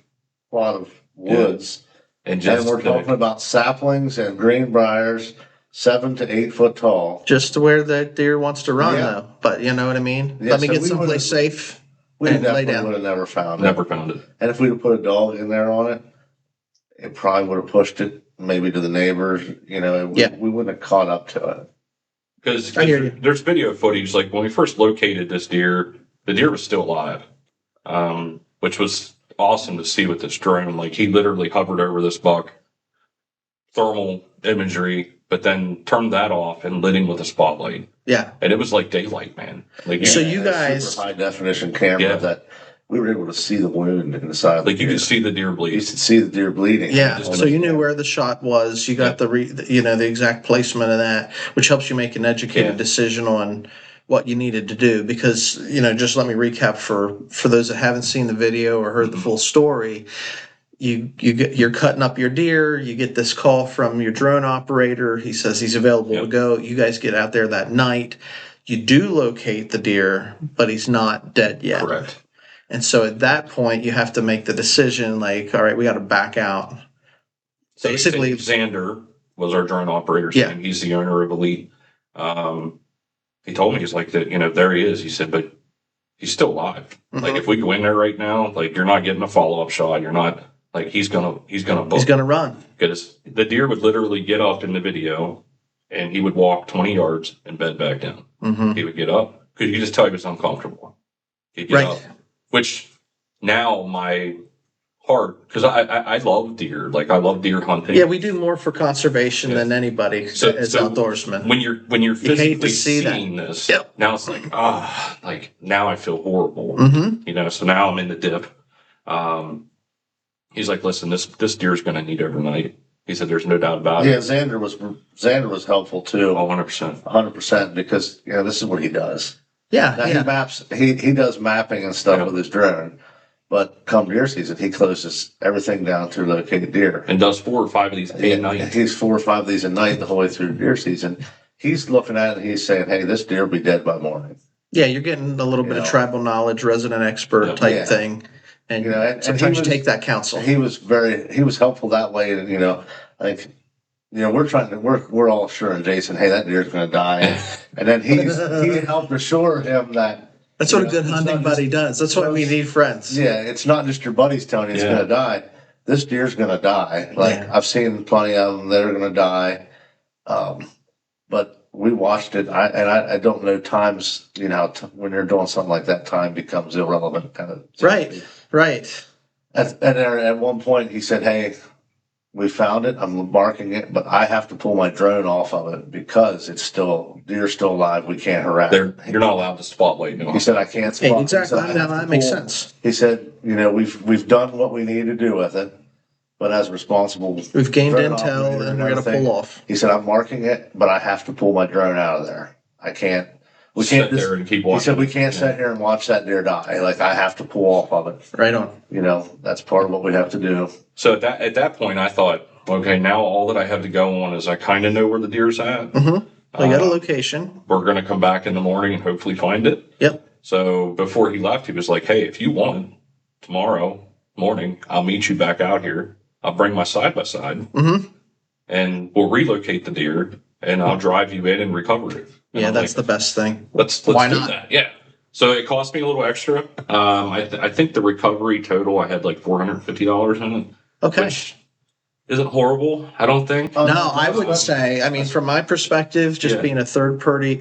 plot of woods. And we're talking about saplings and greenbriers, 7 to 8 foot tall. Just to where the deer wants to run, Yeah. though. But you know what I mean? Yeah, Let me so get we someplace would've- safe We and lay definitely down. would have never found it. Never found it. And if we'd have put a dog in there on it, it probably would have pushed it maybe to the neighbors. You know, Yeah. we wouldn't have caught up to it. Because I hear you. there's video footage, like when we first located this deer, the deer was still alive, which was awesome to see with this drone. Like he literally hovered over this buck, thermal imagery, but then turned that off and lit him with a spotlight. Yeah. And it was like daylight, man. Like So Yeah, you a guys- super high definition camera Yeah. that we were able to see the wound in the side. Like you could could see the deer you bleed. could see the deer bleeding. Yeah, on so the you knew camera. where the shot was. You got the exact placement of that, which helps you make an educated Yeah. decision on what you needed to do. Because just let me recap for those that haven't seen the video or heard the full story. You're cutting up your deer. You get this call from your drone operator. He says he's available to Yep. go. You guys get out there that night. You do locate the deer, but he's not dead yet. Correct. And so at that point, you have to make the decision like, all right, we got to back out. So Basically- Xander was our drone operator's Yeah. name. He's the owner of Elite. He told me, he's like that, there he is. He said, but he's still alive. Like Mhm. if we go in there right now, like you're not getting a follow-up shot. You're not like he's gonna book. He's going to run. Because the deer would literally get up in the video and he would walk 20 yards and bed back down. Mm-hmm. He would get up because you could just tell he was uncomfortable. He'd get Right. up, which now my heart, because I love deer. Like I love deer hunting. Yeah, we do more for conservation than anybody So- as so outdoorsmen. When you're You hate to physically see that. seeing this, Yep. now it's like like now I feel horrible. Mm-hmm. So now I'm in the dip. He's like, listen, this deer's going to need overnight. He said, there's no doubt about Yeah, it. Xander was helpful too, 100%. 100%, because this is what he does. Yeah, Now yeah. he maps, he does mapping and stuff Yeah. with his drone, but come deer season, he closes everything down to locate deer. And does 4 or 5 of these a night. He's 4 or 5 of these a night the whole way through deer season. He's looking at it and he's saying, hey, this deer will be dead by morning. Yeah, you're getting a little bit of Yeah. tribal knowledge, resident expert Yeah. type Yeah. thing. And, And sometimes he you was- take that counsel. He was helpful that way. And, like, we're all assuring Jason, hey, that deer's going to die. And then he helped assure him that, That's what a Yeah, good it's hunting not buddy does. That's why we need friends. yeah, it's not just your buddies telling you it's Yeah. going to die. This deer's going to die. Like, Yeah. I've seen plenty of them that are going to die. But we watched it. I don't know times, when you're doing something like that, time becomes irrelevant. Kind of. Right, right. At one point he said, hey, we found it. I'm marking it, but I have to pull my drone off of it because deer's still alive. We can't harass. You're not allowed to spotlight. He said, I can't Hey, spot. exactly. He said, I Now have to that makes pull. sense. He said, we've done what we need to do with it, but as responsible, We've gained drone intel operator and we're going to everything, pull off. He said, I'm marking it, but I have to pull my drone out of there. I can't. We Sit can't. there and keep He watching. said, we can't sit here and watch that deer die. Like, I have to pull off of it. Right on. That's part of what we have to do. So at that point, I thought, okay, now all that I have to go on is I kind of know where the deer's at. Mm-hmm. I got a location. We're going to come back in the morning and hopefully find it. Yep. So before he left, he was like, hey, if you want, tomorrow morning, I'll meet you back out here. I'll bring my side-by-side Mm-hmm. and we'll relocate the deer and I'll drive you in and recover it. And Yeah, I'm that's like, the best thing. let's Why do not? that. Yeah. So it cost me a little extra. I think the recovery total, I had like $450 in it, Okay. which isn't horrible, I don't think. No, I wouldn't say. I mean, from my perspective, just Yeah. being a third party,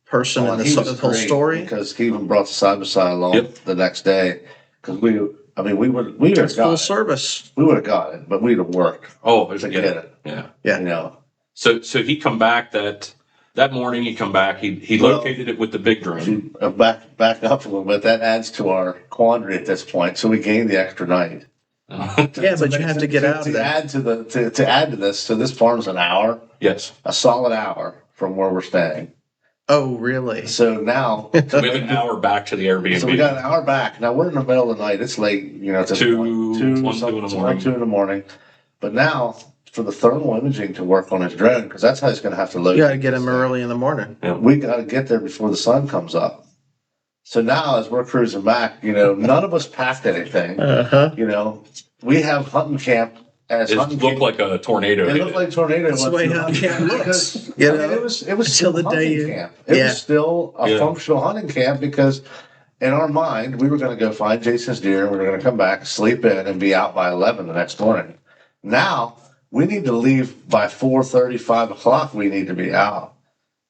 person in Well, this he was whole great story. because he even brought the side by side along Yep. the next day. Because we would It's have full got it. service. We would have got it, but we'd have worked Oh, to I get it. Yeah. Yeah. So he come back that morning. He come back. He Well, located it with the big drone. Back up a little bit. That adds to our quandary at this point. So we gained the extra night. Yeah, but you have to get out of to that. add to add to this. So this farm's an hour, Yes, a solid hour from where we're staying. Oh, really? So now, so we have an hour back to the Airbnb. so we got an hour back. Now we're in the middle of the night. It's late, at this Two, point. 1, 2 in the morning. 2 in the morning. But now for the thermal imaging to work on his drone, because that's how he's going to have to load. You got to get him early in the morning. We got to get there before the sun comes up. So now, as we're cruising back, none of us packed anything. Uh-huh. we have hunting camp as It hunting looked camp. like a tornado. It hit looked it. like tornado. That's the way hunting camp looks. You know, it was until still the day hunting you- camp. It yeah. was still a Yeah. functional hunting camp because in our mind we were going to go find Jason's deer and we were going to come back, sleep in, and be out by 11 the next morning. Now we need to leave by 4:30, 5 o'clock. We need to be out.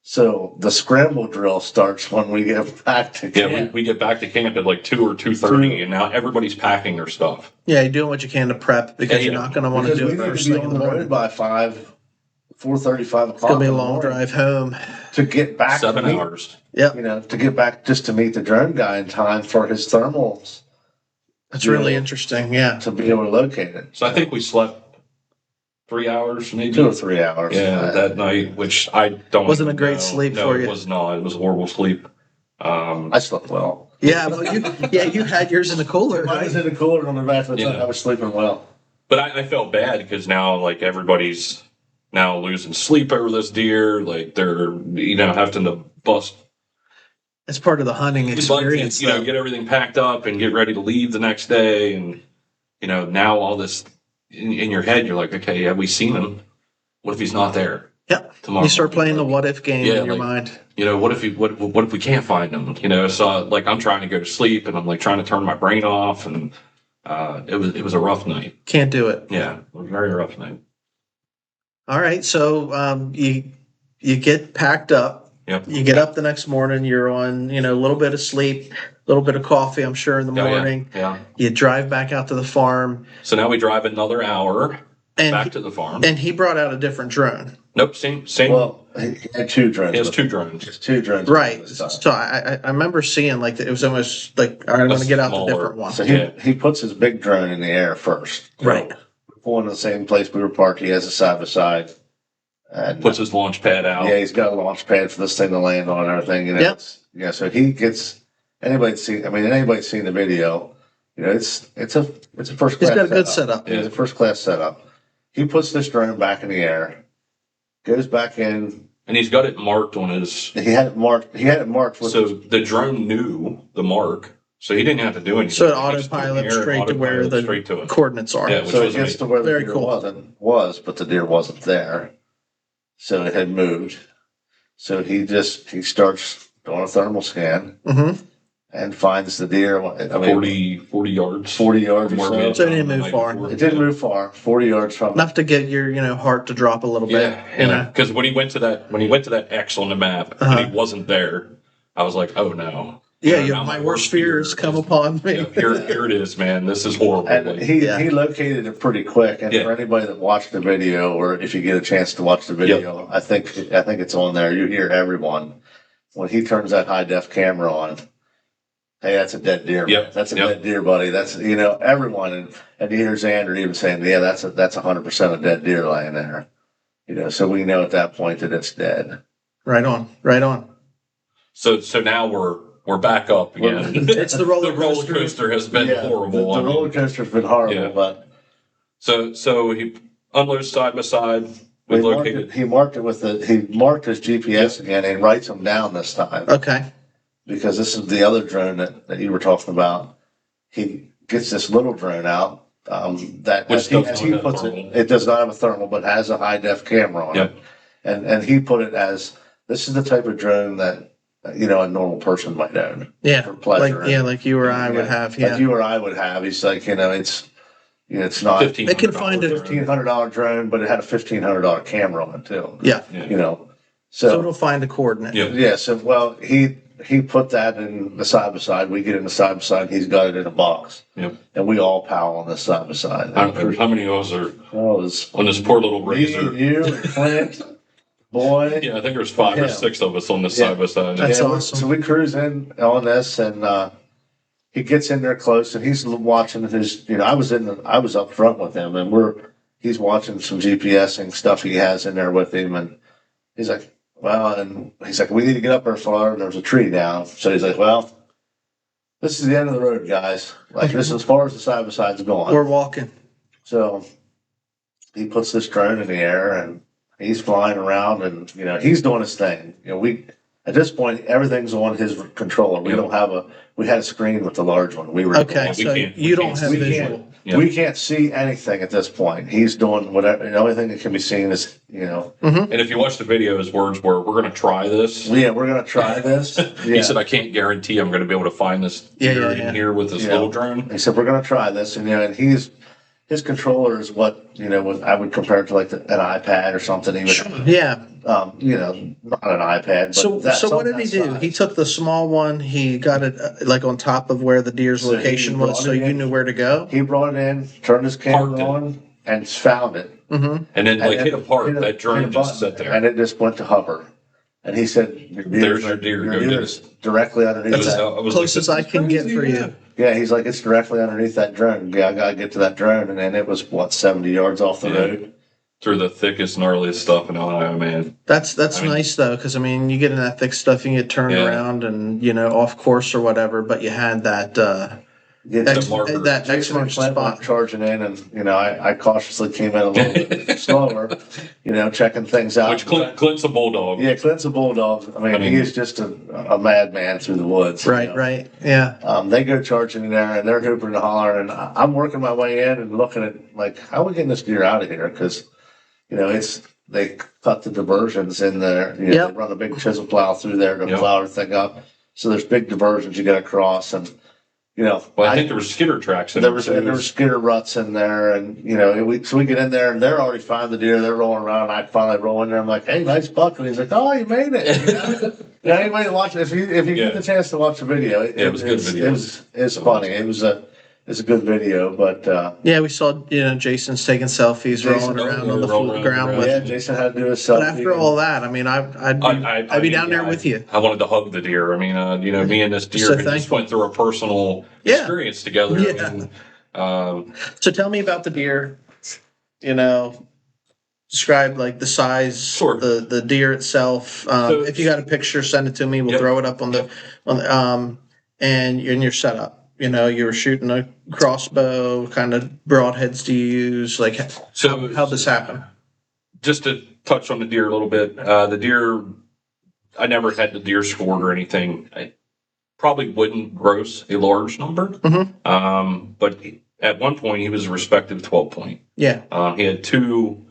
So the scramble drill starts when we get back to Yeah, camp. we get back to camp at like 2 or 2:30, and now everybody's packing their stuff. Yeah, you're doing what you can to prep because Yeah, you're yeah. not going to want to Because do we it need first to be thing in on the the road morning. by 4:30, 5 o'clock. It's going to be a in the long morning drive home. to get back. 7 to meet, hours. Yep, to get back just to meet the drone guy in time for his thermals that's really interesting. Yeah. to be able to locate it. So I think we slept 3 hours, maybe. 2 or 3 hours. Yeah, that night, which I don't. Wasn't a even great know. sleep No, for you. It was not. It was horrible sleep. I slept well. Yeah, well, you had yours in the cooler, I was right? in the cooler on the back of the truck. Yeah. I was sleeping well. But I felt bad because now, like, everybody's now losing sleep over this deer. Like, they're, having to bust, It's part of the hunting experience. though. get everything packed up and get ready to leave the next day. And, now all this in your head, you're like, okay, have we seen him? What if he's not there Yep. tomorrow? You start playing the what if game Yeah, in your like- mind. What if we can't find him? So like I'm trying to go to sleep and I'm like trying to turn my brain off, and it was a rough night. Can't do it. Yeah, it was a very rough night. All right, so you get packed up. Yep. You get up the next morning. You're on a little bit of sleep, a little bit of coffee. I'm sure in the Oh, yeah, morning. Yeah. You drive back out to the farm, So now we drive another hour and back to the farm. and he brought out a different drone. Nope, same. Well, he had 2 drones. He has with 2 him. drones. He has 2 drones. Right. with him this time. So I remember seeing like it was almost like all right, I'm going to get out the smaller. different one. So Yeah. he puts his big drone in the air first. Right. We're pulling to the same place we were parked. He has a side by side. And Puts his launch pad out. yeah, he's got a launch pad for this thing to land on and everything. Yep. It's- so he gets anybody's seen the video, it's a first He's class. got a good setup. It's a first class setup. He puts this drone back in the air, goes back in. And he's got it marked on his. He had it marked with So the drone knew the mark, so he didn't have to do anything. So it He just took autopilot air, straight to where autopilot the straight to it. coordinates are. Yeah, which so it was gets to where the Very deer cool. was, but the deer wasn't there. So it had moved. So he starts doing a thermal scan Mm-hmm. and finds the deer. 40 yards. 40 yards from or where we so. had So it didn't gone the move night far. before. It didn't move far, 40 yards from Enough to get your heart to drop a little bit. Yeah, because when he went to that X on the map Uh-huh. and he wasn't there, I was like, oh no. Yeah, Now my worst fears come upon me. Yeah, here it is, man. This is horrible. And Like, he located it pretty quick. And Yeah. for anybody that watched the video, or if you get a chance to watch the video, I think it's on there. You hear everyone when he turns that high def camera on. Hey, that's a dead deer. Yep. Man. That's a Yep. dead deer, buddy. That's everyone, and you hear Xander even saying, "Yeah, that's 100% a dead deer lying there." So we know at that point that it's dead. Right on. so now we're back up again. It's the roller The roller coaster. coaster has been horrible. The I mean, roller coaster's been horrible, Yeah. but so he unloads side by side. We located. he marked his GPS again and writes them down this time. Okay. Because this is the other drone that you were talking about. He gets this little drone out that Which as he does not have puts thermal. it does not have a thermal, but has a high def camera on Yep. it. And he put it as this is the type of drone that a normal person might own Yeah. for pleasure. Like you or I would have. Yeah. like you or I would have. He's like it's not $1,500 They can find it- $1,500 drone, but it had a $1,500 camera on it too. Yeah. Yeah. So it'll find a coordinate. Yep. Yeah, so he put that in the side by side. We get in the side by side. He's got it in a box, Yep. and we all pal on the side by side. How many of us are Oh, it was on this poor little me, razor? you, and Clint, boy. Yeah, I think there's 5 or Yeah. 6 of us on this Yeah. side by side. That's Yeah, awesome. So we cruise in on this, and he gets in there close, and he's watching his. I was up front with him, and he's watching some GPSing stuff he has in there with him, and he's like, well, and he's like, we need to get up there far, and there's a tree down. So he's like, well, this is the end of the road, guys. Like, this is as far as the side by side's going. We're walking. So he puts this drone in the air, and he's flying around, and he's doing his thing. At this point, everything's on his controller. We don't have we had a screen with the large one. We were Okay, we so can't- you we don't can't have see visual. Yeah. We can't see anything at this point. He's doing whatever. The only thing that can be seen is, And if you watch the video, his words were, "We're going to try this." yeah, we're gonna try this. He said, "I can't guarantee I'm going to be able to find this deer in here with this little drone." He said, we're gonna try this, and his controller is what, what I would compare it to like an iPad or something. He would, Yeah. not an iPad, but So what did he do? He took the small one. He got it like on top of where the deer's So he location was, brought so it you in. knew where to go. He brought it in, turned his camera Parked it. on, and found it. Mm-hmm. And then, like, hit a part, hit a- that hit a drone just button, sat there. and it just went to hover. And he said, There's your deer. Go get deer's directly underneath It was, that. I was Close like, as I "This is can get crazy, for you." yeah. Yeah, he's like, it's directly underneath that drone. Yeah, I gotta get to that drone, and then it was 70 yards off the Yeah. road. Through the thickest, gnarliest stuff in Ohio, man. That's I mean- nice though, because I mean, you get in that thick stuff, you get turned Yeah. around and off course or whatever. But you had that Yeah, That marker. that Jason excellent and Clint were spot. charging in, and I cautiously came in a little bit slower, checking things out. Which Clint's a bulldog. Yeah, Clint's a bulldog. I mean, he is just a madman through the woods. Right, right, yeah. They go charging in there, and they're hooping and hollering, and I'm working my way in and looking at like, how are we getting this deer out of here? Because they cut the diversions in there. Yep. They run a big chisel plow through there to Yep. plow everything up. So there's big diversions you got to cross, and Well, I think there were skidder tracks in there there. was too. there were skidder ruts in there, and so we get in there, and they're already finding the deer. They're rolling around. I finally roll in there. I'm like, "Hey, nice buck!" And he's like, "Oh, you made it." Anybody watch it? If you Yeah. get the chance to watch the video, Yeah, it was a good video. It's funny. It's a good video, but Yeah, we saw Jason's taking selfies, Jason- rolling around yeah, on the rolling around ground the with. yeah, Jason had to do a selfie. But after all that, I mean, I'd be down there with you. I wanted to hug the deer. I mean, me and this deer So we just thankful. went through a personal Yeah. experience together. Yeah. I mean, So tell me about the deer. Describe like the size, Sure. the deer itself. So- If you got a picture, send it to me. We'll Yep. throw it up on the and your setup. You were shooting a crossbow. Kind of broadheads do you use? Like so how'd this happen? just to touch on the deer a little bit, the deer, I never had the deer scored or anything. I probably wouldn't gross a large number. But at one point he was a respective 12 point. Yeah. He had two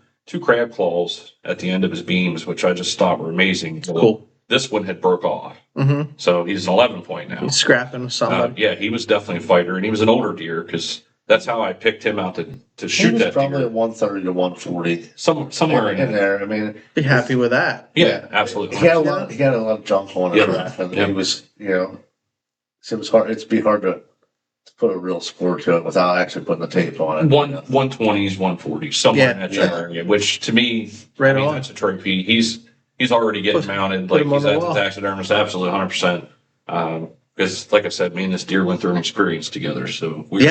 crab claws at the end of his beams, which I just thought were amazing. Well, Cool. This one had broke off. Mm-hmm. So he's an 11 point now. He's scrapping with somebody. Yeah, he was definitely a fighter, and he was an older deer because that's how I picked him out to He shoot was that probably deer. at 130 to 140 Somewhere in in there. there. I mean, Be happy with that. Yeah, absolutely. he had a lot of junk on it, Yeah. and Yeah. he was, it was hard. It'd be hard to put a real score to it without actually putting the tape on it. 120s, 140s, somewhere in that Yeah. area. Which to me, Right I mean, on. that's a trophy. He's already getting mounted. put Like him on he's the at the wall. taxidermist, absolutely 100%. Because, like I said, me and this deer went through an experience together. So we're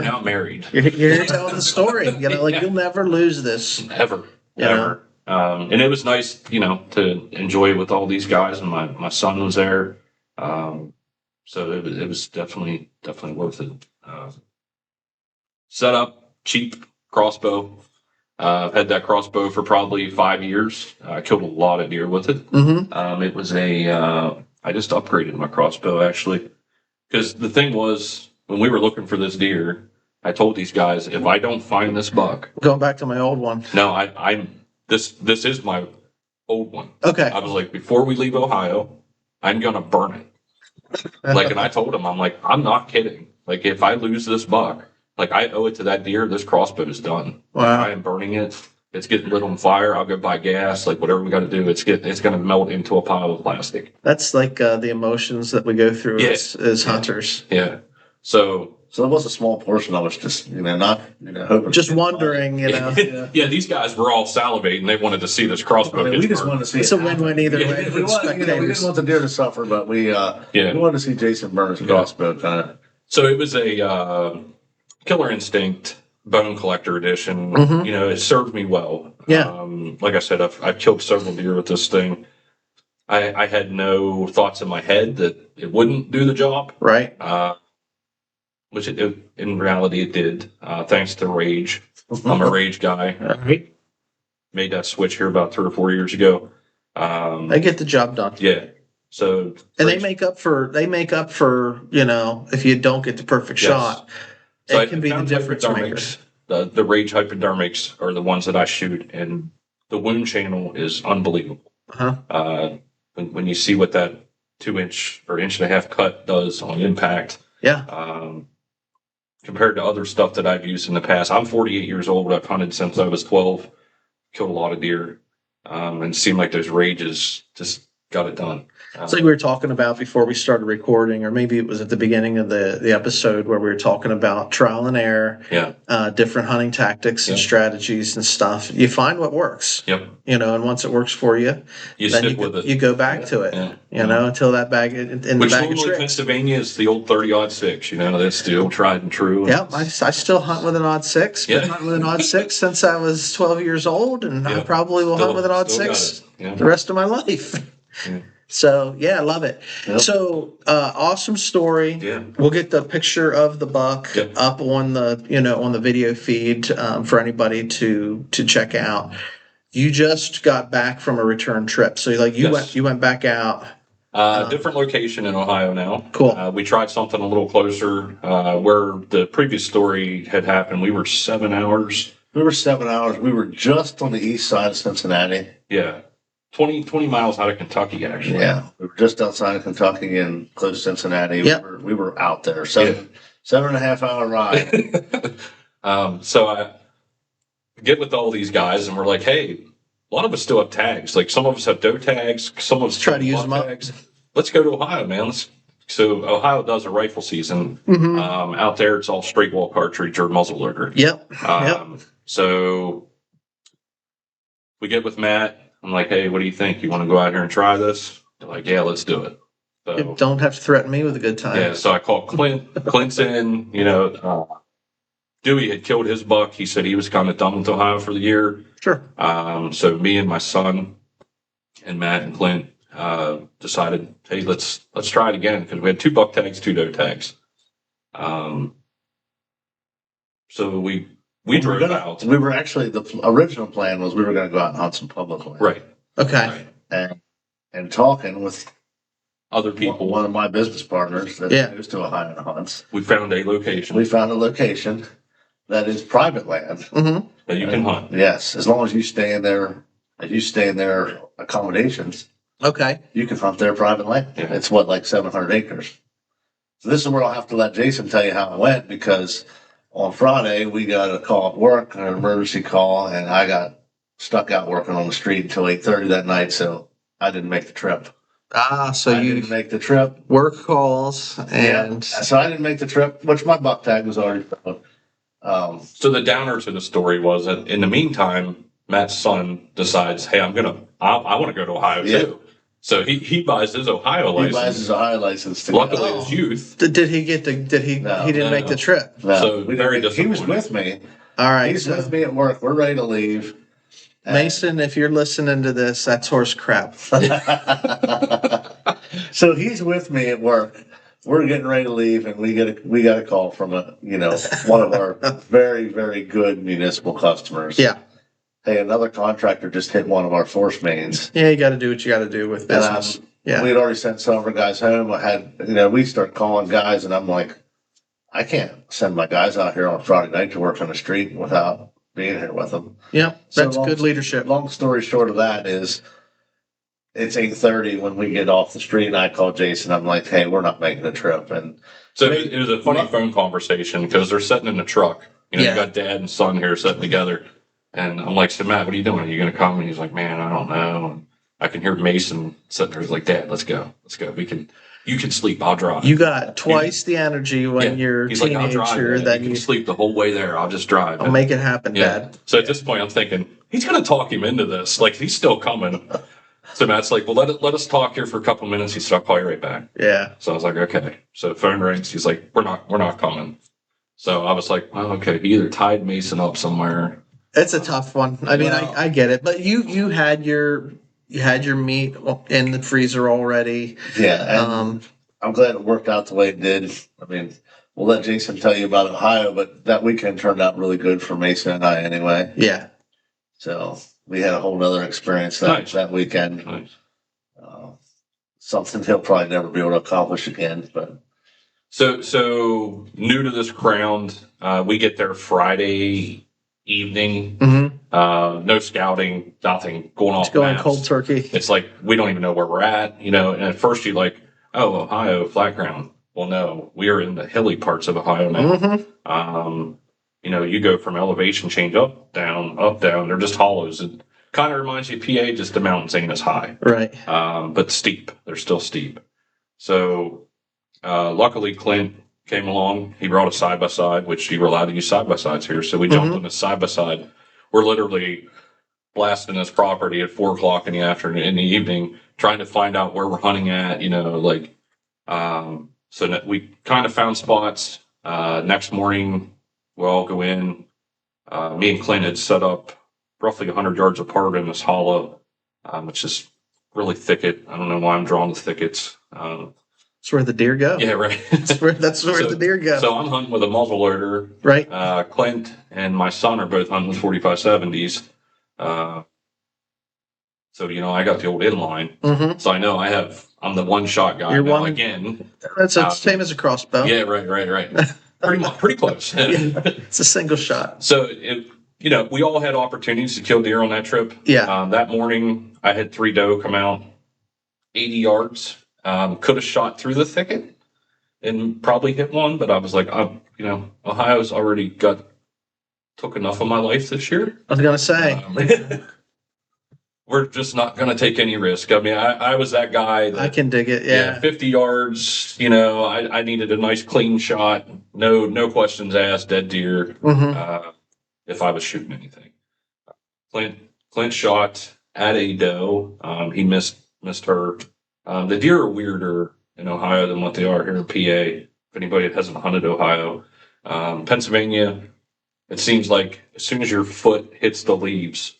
now married. You're here telling the story. Like you'll never lose this. Ever. Yeah. Ever. And it was nice, to enjoy it with all these guys, and my son was there. So it was definitely worth it. Set up, cheap crossbow. I've had that crossbow for probably 5 years. I killed a lot of deer with it. Mm-hmm. It was I just upgraded my crossbow actually. Because the thing was, when we were looking for this deer, I told these guys, if I don't find this buck, Going back to my old one. no, this is my old one. Okay. I was like, before we leave Ohio, I'm gonna burn it. And I told him, I'm like, I'm not kidding. Like, if I lose this buck, like I owe it to that deer. This crossbow is done. Wow. I am burning it. It's getting lit on fire. I'll go buy gas. Like whatever we got to do. It's gonna melt into a pile of plastic. That's like the emotions that we go through Yeah. as hunters. Yeah. So So it was a small portion of us just, not, hoping. Just wondering, yeah, these guys were all salivating. They wanted to see this crossbow. I mean, get we just burned. wanted to see It's it a win-win either Yeah. way for We the want, we spectators. didn't want the deer to suffer, but we wanted to see Jason burn his crossbow kind of. So it was a Killer Instinct Bone Collector Edition. Mhm. It served me well. Yeah. Like I said, I've killed several deer with this thing. I had no thoughts in my head that it wouldn't do the job, Right. which in reality it did, thanks to Rage. I'm a Rage guy. All right. Made that switch here about 3 or 4 years ago. I get the job done. Yeah. So And they make up for if you don't get the perfect Yes. shot. So It can be the found difference maker. hypodermics. The Rage hypodermics are the ones that I shoot, and the wound channel is unbelievable. Uh-huh. When you see what that 2-inch or 1.5-inch cut does on impact, Yeah. compared to other stuff that I've used in the past. I'm 48 years old. I've hunted since I was 12, killed a lot of deer, and it seemed like those Rages just got it done. It's like we were talking about before we started recording, or maybe it was at the beginning of the episode where we were talking about trial and error, different hunting tactics and strategies and stuff. You find what works. Yep. And once it works for you, You then stick with it. You go back to it. Yeah. Until that bag in the Which bag of normally tricks. Pennsylvania is the old 30-06. That's still tried and true. Yep, I still hunt with an odd 6. Been hunting with an odd 6 since I was 12 years old, and I probably will hunt with an odd 6 the rest of my life. Yeah. So I love it. Yep. So awesome story. Yeah. We'll get the picture of the buck up on the on the video feed for anybody to check out. You just got back from a return trip, so you went back out. Different location in Ohio now. Cool. We tried something a little closer where the previous story had happened. We were 7 hours. We were 7 hours. We were just on the east side of Cincinnati. Yeah. 20 miles out of Kentucky, actually. Yeah. We were just outside of Kentucky and close to Cincinnati. Yep. We were out there. 7.5 hour ride. So I get with all these guys and we're like, hey, a lot of us still have tags. Like some of us have doe tags. Some of us try to use them tags. Let's go to Ohio, man. So Ohio does a rifle season. Mm-hmm. Out there, it's all straight wall cartridge or muzzleloader. Yep. So we get with Matt. I'm like, hey, what do you think? You want to go out here and try this? They're like, yeah, let's do it. So, You don't have to threaten me with a good time. yeah, so I called Clint. Clint's in, Dewey had killed his buck. He said he was kind of done with Ohio for the year. Sure. So me and my son and Matt and Clint decided, hey, let's try it again, because we had 2 buck tags, 2 doe tags. So we drove out. We were actually, the original plan was we were going to go out and hunt some public land. Right. Okay. Right. And talking with Other people. one of my business partners that goes to Ohio and hunts. We found a location We found a location that is private land. Mm-hmm. that you can hunt. Yes, as long as you stay in their accommodations, Okay. you can hunt their private land. Yeah. It's like 700 acres. So this is where I'll have to let Jason tell you how it went, because on Friday we got a call at work, an emergency call, and I got stuck out working on the street until 8:30 that night, so I didn't make the trip. So I you didn't make the trip. work calls and So I didn't make the trip, which my buck tag was already filled. So the downer to the story was that in the meantime, Matt's son decides, hey, I want to go to Ohio too. So he buys his Ohio He license. buys his Ohio license. Luckily, it's youth. did he get he didn't make the trip? No, So very he was disappointed. with me. All right. He's with me at work. We're ready to leave. Mason, if you're listening to this, that's horse crap. So he's with me at work. We're getting ready to leave, and we got a call from one of our very, very good municipal customers. Yeah. Hey, another contractor just hit one of our force mains. Yeah, you got to do what you got to do with business. Yeah. We had already sent some of our guys home. We start calling guys, and I'm like, I can't send my guys out here on Friday night to work on the street without being here with them. Yeah, So that's good leadership. Long story short of that is, it's 8:30 when we get off the street, and I call Jason. I'm like, hey, we're not making a trip. And So it was a funny phone conversation because they're sitting in the truck. You got dad and son here sitting together. And I'm like, so Matt, what are you doing? Are you going to come? And he's like, man, I don't know. And I can hear Mason sitting there. He's like, Dad, let's go. You can sleep. I'll drive. You got twice the energy when you're a He's like, I'll drive, teenager man. that you can sleep the whole way there. I'll just drive. I'll make it happen, Dad. So at this point, I'm thinking, he's going to talk him into this. Like, he's still coming. So Matt's like, well, let us talk here for a couple minutes. He said, I'll call you right back. Yeah. So I was like, okay. So the phone rings. He's like, we're not coming. So I was like, well, okay. He either tied Mason up somewhere. It's a tough one. I mean, I get it, but you had your meat in the freezer already. Yeah, and I'm glad it worked out the way it did. I mean, we'll let Jason tell you about Ohio, but that weekend turned out really good for Mason and I anyway. Yeah. So we had a whole other experience that weekend. Nice. something he'll probably never be able to accomplish again. But So new to this ground, we get there Friday evening. Mm-hmm. No scouting, nothing going off. It's going maps. cold turkey. It's like we don't even know where we're at, you know. And at first you're like, oh, Ohio, flat ground. Well, no, we are in the hilly parts of Ohio now. Mm-hmm. You know, you go from elevation change up, down, up, down. They're just hollows. It kind of reminds you of PA, just the mountains ain't as high. Right. But steep. They're still steep. So luckily, Clint came along. He brought a side by side, which you were allowed to use side by sides here. So we jumped on the side by side. We're literally blasting this property at 4:00 in the afternoon, in the evening, trying to find out where we're hunting at. You know, like so that we kind of found spots. Next morning, we'll all go in. Me and Clint had set up roughly 100 yards apart in this hollow, which is really thicket. I don't know why I'm drawing the thickets. That's where the deer go. Yeah, right. That's where the deer go. So I'm hunting with a muzzle loader. Right. Clint and my son are both hunting with 4570s. So, you know, I got the old inline. Mm-hmm. So I know I'm the one shot guy You're now one- again. That's the same as a crossbow. Yeah, right. Pretty close. It's a single shot. So, you know, we all had opportunities to kill deer on that trip. Yeah. That morning, I had 3 doe come out 80 yards. Could have shot through the thicket and probably hit one, but I was like, you know, Ohio's already took enough of my life this year. I was gonna say. We're just not going to take any risk. I mean, I was that guy. I can dig it. Yeah. 50 yards. You know, I needed a nice clean shot. No questions asked. Dead deer. Mm-hmm. If I was shooting anything, Clint shot at a doe. He missed her. The deer are weirder in Ohio than what they are here in PA. If anybody hasn't hunted Ohio, Pennsylvania, it seems like as soon as your foot hits the leaves,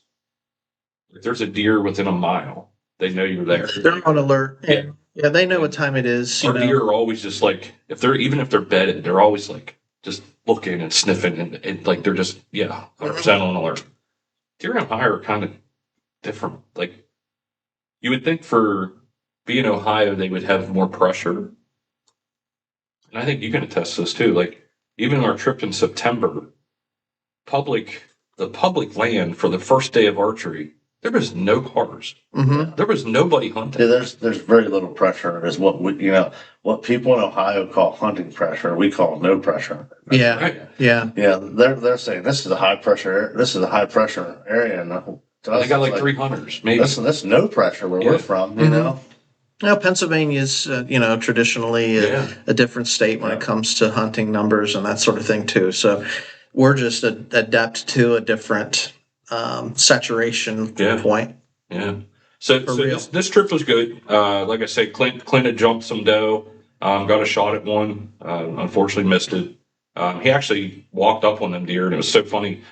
if there's a deer within a mile, they know you're there. They're on alert. Yeah. Yeah, they know what time it is. Our deer are always just like, even if they're bedded, they're always like just looking and sniffing and like they're just 100% on alert. Deer in Ohio are kind of different. Like you would think for being Ohio, they would have more pressure. And I think you can attest to this too. Like even our trip in September, the public land for the first day of archery, there was no cars. Mm-hmm. There was nobody hunting. yeah, there's very little pressure. Is what what people in Ohio call hunting pressure. We call no pressure. Yeah. Right. Yeah. Yeah, they're saying this is a high pressure. This is a high pressure area, and to us, They got it's like 3 hunters, maybe. That's no pressure where Yeah. we're from. You know. Now, Pennsylvania's, traditionally a different state when it comes to hunting numbers and that sort of thing too. So we're just adept to a different saturation point. Yeah. So real. this trip was good. Like I said, Clint had jumped some doe, got a shot at one, unfortunately missed it. He actually walked up on them deer, and it was so funny.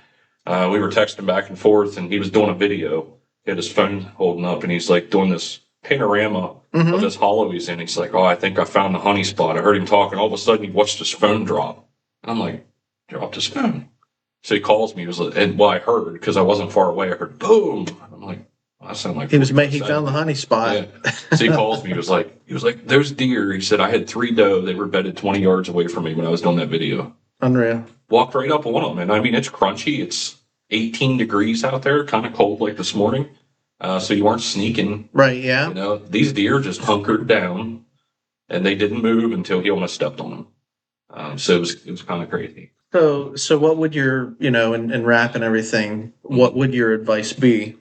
We were texting back and forth, and he was doing a video. He had his phone holding up, and he's like doing this panorama of this hollow he's in. He's like, "Oh, I think I found the honey spot." I heard him talking. All of a sudden, he watched his phone drop, and I'm like, "Dropped his phone." So he calls me. He was like, I heard because I wasn't far away. I heard boom. I'm like, well, that sounded like He found the honey spot. Yeah. So he calls me. He was like, "Those deer." He said, "I had 3 doe. They were bedded 20 yards away from me when I was doing that video." Unreal. Walked right up on one of them, and I mean, it's crunchy. It's 18 degrees out there, kind of cold like this morning. So you weren't sneaking. Right. Yeah. You know, these deer just hunkered down, and they didn't move until he almost stepped on them. So it was kind of crazy. So what would your, in rap and everything, what would your advice be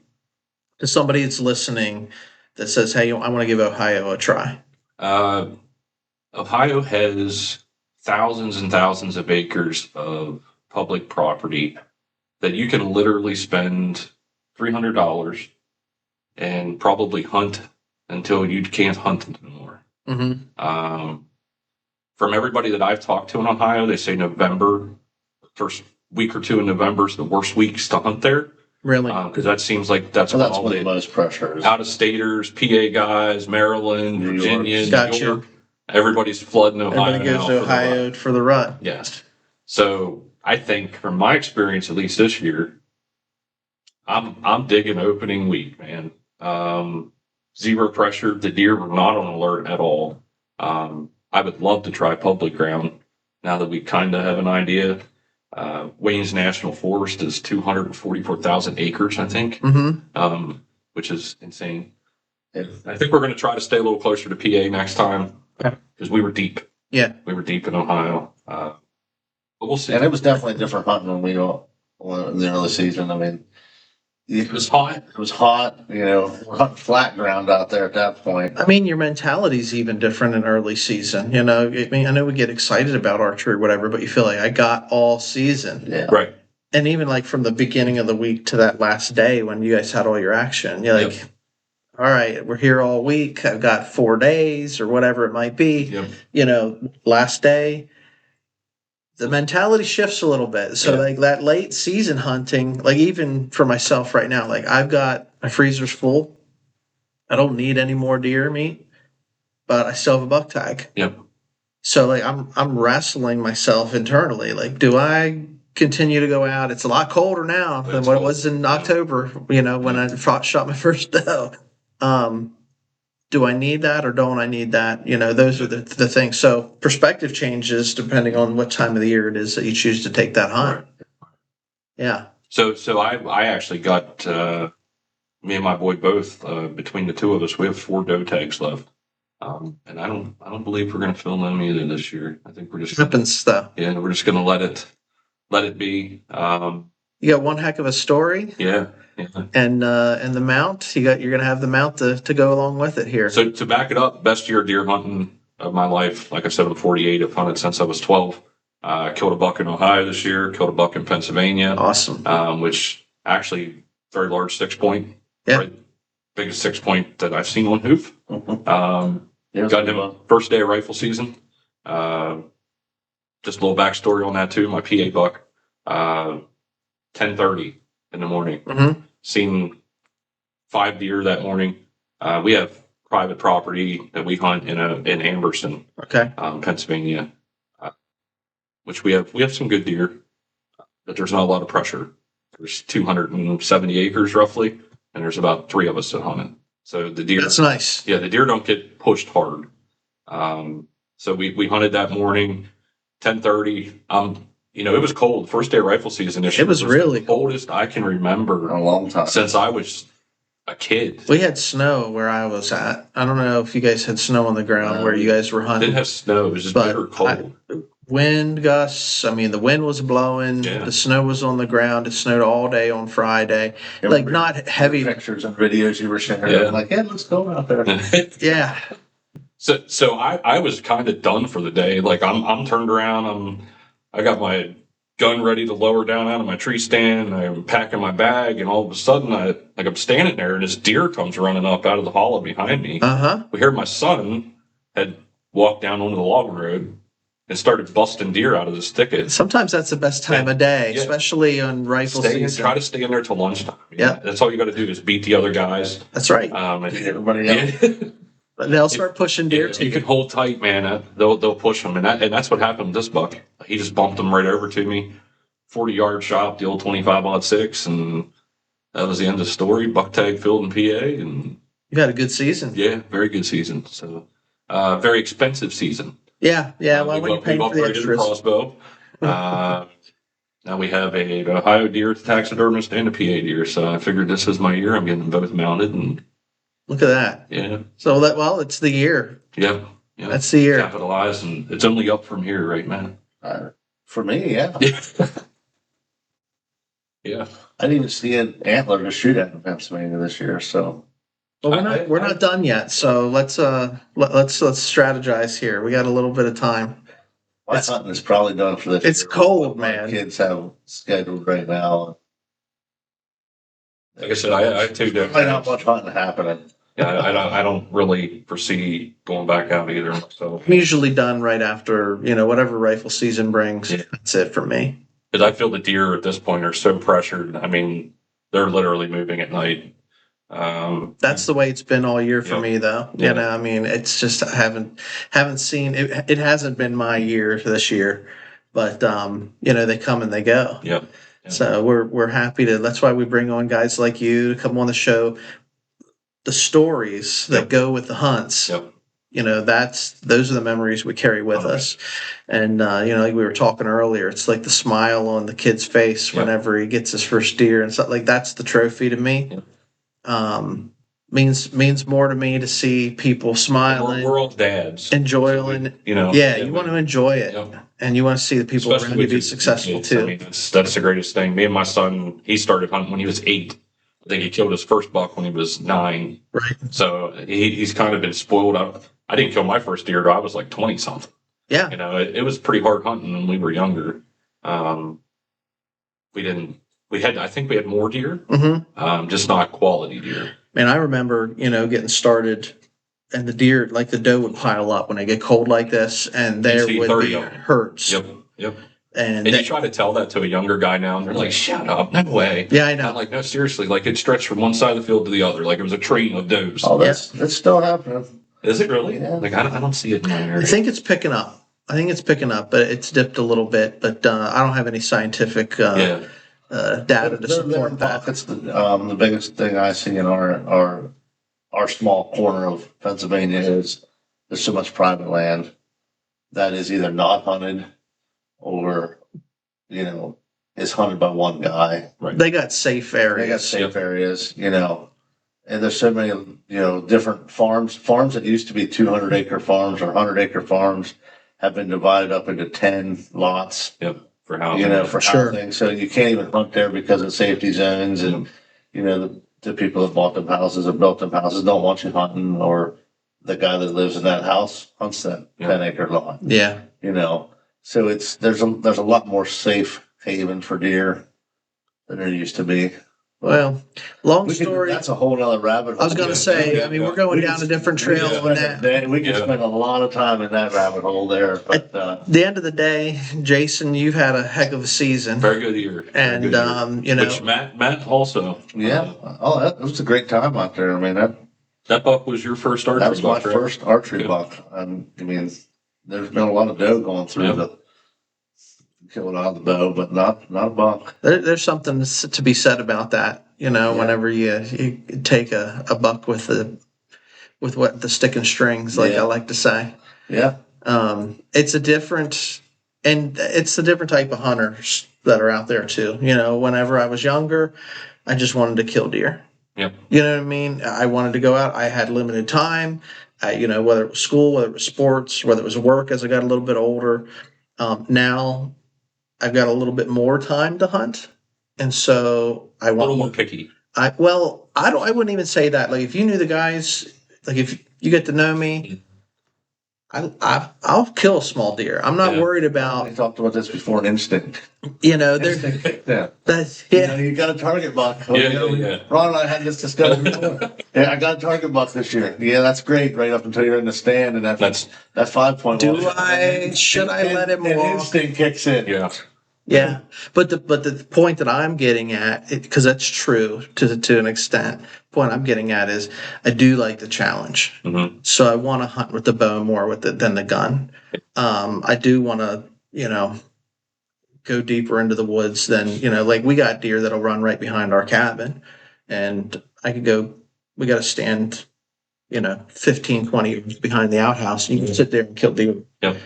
to somebody that's listening that says, "Hey, I want to give Ohio a try"? Ohio has thousands and thousands of acres of public property that you can literally spend $300 and probably hunt until you can't hunt anymore. Mm-hmm. From everybody that I've talked to in Ohio, they say November, first week or 2 in November is the worst weeks to hunt there. Really? Because that seems like that's Well, when that's all when the the most pressure is. out-of-staters, PA guys, Maryland, New York. Virginia, New Gotcha. York. Everybody's flooding Ohio Everybody goes now to for the Ohio rut. for the rut. Yes. So I think from my experience, at least this year, I'm digging opening week, man. zero pressure. The deer were not on alert at all. I would love to try public ground now that we kind of have an idea. Wayne's National Forest is 244,000 acres, I think, which is insane. I think we're going to try to stay a little closer to PA next time because we were deep. Yeah. We were deep in Ohio. But we'll see. And it was definitely different hunting when we were in the early season. I mean, It was hot. It was hot, we're hunting flat ground out there at that point. I mean, your mentality's even different in early season. I mean, I know we get excited about archery or whatever, but you feel like I got all season. Yeah. Right. And even like from the beginning of the week to that last day when you guys had all your action, you're like, all right, we're here all week. I've got 4 days or whatever it might be. Last day, the mentality shifts a little bit. So like that late season hunting, like even for myself right now, like I've got my freezer's full. I don't need any more deer meat, but I still have a buck tag. Yep. So like I'm wrestling myself internally. Like, do I continue to go out? It's a lot colder now than what it was in October, when I shot my first doe. Do I need that or don't I need that? Those are the things. So perspective changes depending on what time of the year it is that you choose to take that hunt. Yeah. So I actually got me and my boy both between the two of us, we have 4 doe tags left. And I don't believe we're going to film them either this year. I think we're just happens though. Yeah, we're just going to let it be. You got one heck of a story. Yeah. And the mount, you're going to have the mount to go along with it here. So to back it up, best year deer hunting of my life. Like I said, I'm 48. I've hunted since I was 12. Killed a buck in Ohio this year. Killed a buck in Pennsylvania. Awesome. Which actually very large 6-point. Yeah. Right, biggest 6-point that I've seen on hoof. Got him a first day of rifle season. Just a little backstory on that too. My PA buck, 10:30 in the morning. Seen 5 deer that morning. We have private property that we hunt in Amberson, Pennsylvania, which we have some good deer, but there's not a lot of pressure. There's 270 acres roughly, and there's about 3 of us that hunt it. So the deer, that's nice. Yeah, the deer don't get pushed hard. So we hunted that morning, 10:30. It was cold. First day of rifle season this year. It was really the coldest I can remember in a long time since I was a kid. We had snow where I was at. I don't know if you guys had snow on the ground where you guys were hunting. Didn't have snow. It was just bitter cold. Wind gusts. I mean, the wind was blowing. Yeah. The snow was on the ground. It snowed all day on Friday. Like not heavy pictures and videos you were sharing. Yeah. I'm like, let's go out there. Yeah. So I was kind of done for the day. Like I'm turned around. I got my gun ready to lower down out of my tree stand. I'm packing my bag, and all of a sudden, I'm standing there, and this deer comes running up out of the hollow behind me. We heard my son had walked down onto the log road and started busting deer out of this thicket. Sometimes that's the best time of day, especially on rifle season. Try to stay in there till lunchtime. Yeah, that's all you got to do is beat the other guys. That's right. Beat everybody else. They'll start pushing deer to you. You can hold tight, man. They'll push them, and that's what happened with this buck. He just bumped them right over to me. 40-yard shot, the old 25-06, and that was the end of the story. Buck tag filled in PA, and you had a good season. Yeah, very good season. So, very expensive season. Yeah. Well, when you pay for the extras. Crossbow. Now we have an Ohio deer taxidermist and a PA deer. So I figured this is my year. I'm getting them both mounted, and look at that. Yeah. So it's the year. Yeah. That's the year. Capitalize, and it's only up from here, right, man? For me, yeah. Yeah. I didn't even see an antler to shoot at in Pennsylvania this year, so. Well, we're not done yet, so let's strategize here. We got a little bit of time. My hunting is probably done for this. It's year. cold, My man. kids have scheduled right now. Like I said, I too don't. Not much hunting happening. Yeah, I don't really foresee going back out either. So I'm usually done right after whatever rifle season brings. Yeah. That's it for me. Because I feel the deer at this point are so pressured. I mean, they're literally moving at night. That's the way it's been all year for me, though. Yeah. I mean, it's just I haven't seen it. It hasn't been my year this year, but they come and they go. Yeah. So we're happy to. That's why we bring on guys like you to come on the show. the stories that go with the hunts. Yep. Those are the memories we carry with us. And, like we were talking earlier, it's like the smile on the kid's face whenever he gets his first deer and stuff like that's the trophy to me. Means more to me to see people smiling. We're all dads. Enjoying, you want to enjoy it. And you want to see the people around you be successful too. I mean, that's the greatest thing. Me and my son, he started hunting when he was 8. I think he killed his first buck when he was 9. Right. So he's kind of been spoiled. I didn't kill my first deer till I was like 20 something. Yeah. It was pretty hard hunting when we were younger. I think we had more deer, just not quality deer. And I remember, getting started and the deer, like the doe would pile up when they get cold like this and there would be herds. Yep. And you try to tell that to a younger guy now, and they're like, "Shut up, no way." Yeah, I know. I'm like, no, seriously, like it stretched from one side of the field to the other, like it was a train of does. Oh, that's still happening. Is it really? Yeah. Like I don't see it in my area. I think it's picking up. But it's dipped a little bit. But I don't have any scientific data to support that. It's the biggest thing I see in our small corner of Pennsylvania is there's so much private land that is either not hunted or, is hunted by one guy. Right. They got safe areas. And there's so many, different farms that used to be 200-acre farms or 100-acre farms have been divided up into 10 lots. Yep. For housing. For housing. So you can't even hunt there because of safety zones and, the people that bought them houses or built them houses don't want you hunting, or the guy that lives in that house hunts that 10-acre lot. Yeah. So there's a lot more safe haven for deer than there used to be. Well, long story. That's a whole nother rabbit hole. I was going to say, we're going down a different trail on that. We can spend a lot of time in that rabbit hole there. But at the end of the day, Jason, you've had a heck of a season. Very good year. And, which Matt also. Yeah. That was a great time out there. I mean, that buck was your first archery buck. That was my first archery buck. There's been a lot of doe going through the killing out of the bow, but not a buck. There's something to be said about that. Whenever you take a buck with the stick and strings, like I like to say. Yeah. It's a different type of hunters that are out there too. Whenever I was younger, I just wanted to kill deer. Yep. You know what I mean? I wanted to go out. I had limited time. Whether it was school, whether it was sports, whether it was work as I got a little bit older. Now I've got a little bit more time to hunt. And so I want a little more picky. I wouldn't even say that. Like if you knew the guys, like if you get to know me, I'll kill a small deer. I'm not worried about. We talked about this before. An instinct. Instinct. That's you got a target buck. Ron and I had this discussion. I got a target buck this year. Yeah, that's great. Right up until you're in the stand, and that's 5.1. Should I let him walk? Instinct kicks in. Yeah. Yeah, but the point that I'm getting at, because that's true to an extent. The point I'm getting at is I do like the challenge, so I want to hunt with the bow more than the gun. I do want to go deeper into the woods than like we got deer that'll run right behind our cabin, and I could go. We got to stand 15, 20 years behind the outhouse. You can sit there and kill deer. Yep.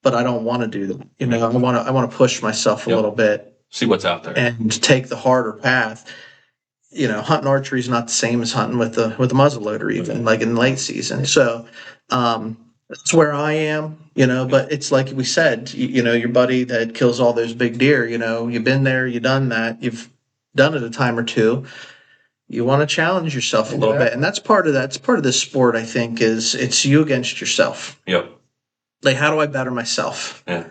But I don't want to do that. I want to push myself a little bit. See what's out there. And take the harder path. Hunting archery is not the same as hunting with the muzzleloader, even like in late season. So that's where I am. But it's like we said. Your buddy that kills all those big deer. You've been there, you've done that, you've done it a time or two. You want to challenge yourself a little bit, and that's part of this sport. I think it's you against yourself. Yep. Like, how do I better myself? Yeah.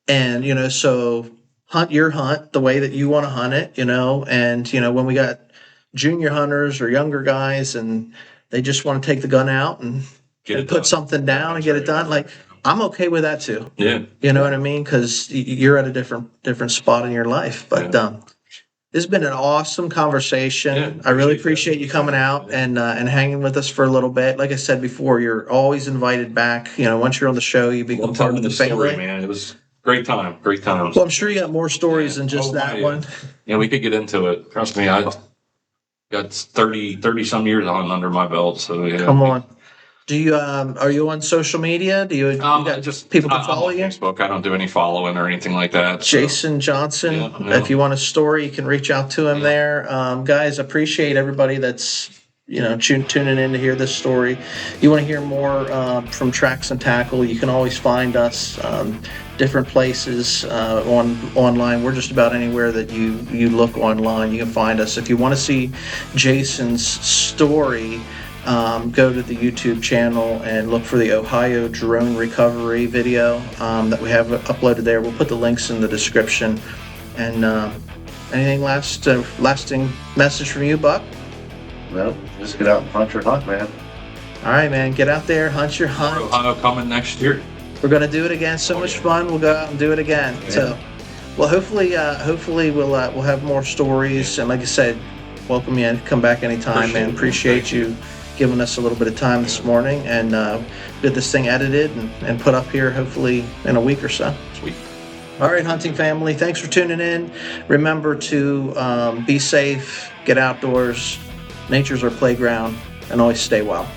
And, so hunt your hunt the way that you want to hunt it, and, when we got junior hunters or younger guys and they just want to take the gun out and put something down and get it done, like, I'm okay with that too. Yeah. You know what I mean? Because you're at a different spot in your life. But this has been an awesome conversation. Yeah, I really appreciate you coming out and hanging with us for a little bit. Like I said before, you're always invited back. Once you're on the show, you become part of the family. Man, it was great time. Great times. Well, I'm sure you got more stories than just that one. Yeah, we could get into it. Trust me. Got 30 some years on under my belt. So yeah. Come on. Do you are you on social media? Do you got just people can I'm follow on you? Facebook. I don't do any following or anything like that. So. Jason Johnson. Yeah, no. If you want a story, you can reach out to him Yeah. there. Guys, appreciate everybody that's tuning in to hear this story. You want to hear more from Tracks and Tackle? You can always find us different places online. We're just about anywhere that you look online. You can find us. If you want to see Jason's story, go to the YouTube channel and look for the Ohio drone recovery video that we have uploaded there. We'll put the links in the description. And anything lasting message from you, Buck? Well, just get out and hunt your hunt, man. All right, man. Get out there, hunt your hunt. Ohio coming next year. We're gonna do it again. So much fun. We'll go out and do it again. Yeah. So, well, hopefully we'll have more stories. And like I said, welcome you in. Come back anytime, man. Appreciate you giving us a little bit of time this morning, and get this thing edited and put up here hopefully in a week or so. Sweet. All right, hunting family. Thanks for tuning in. Remember to be safe, get outdoors. Nature's our playground, and always stay well.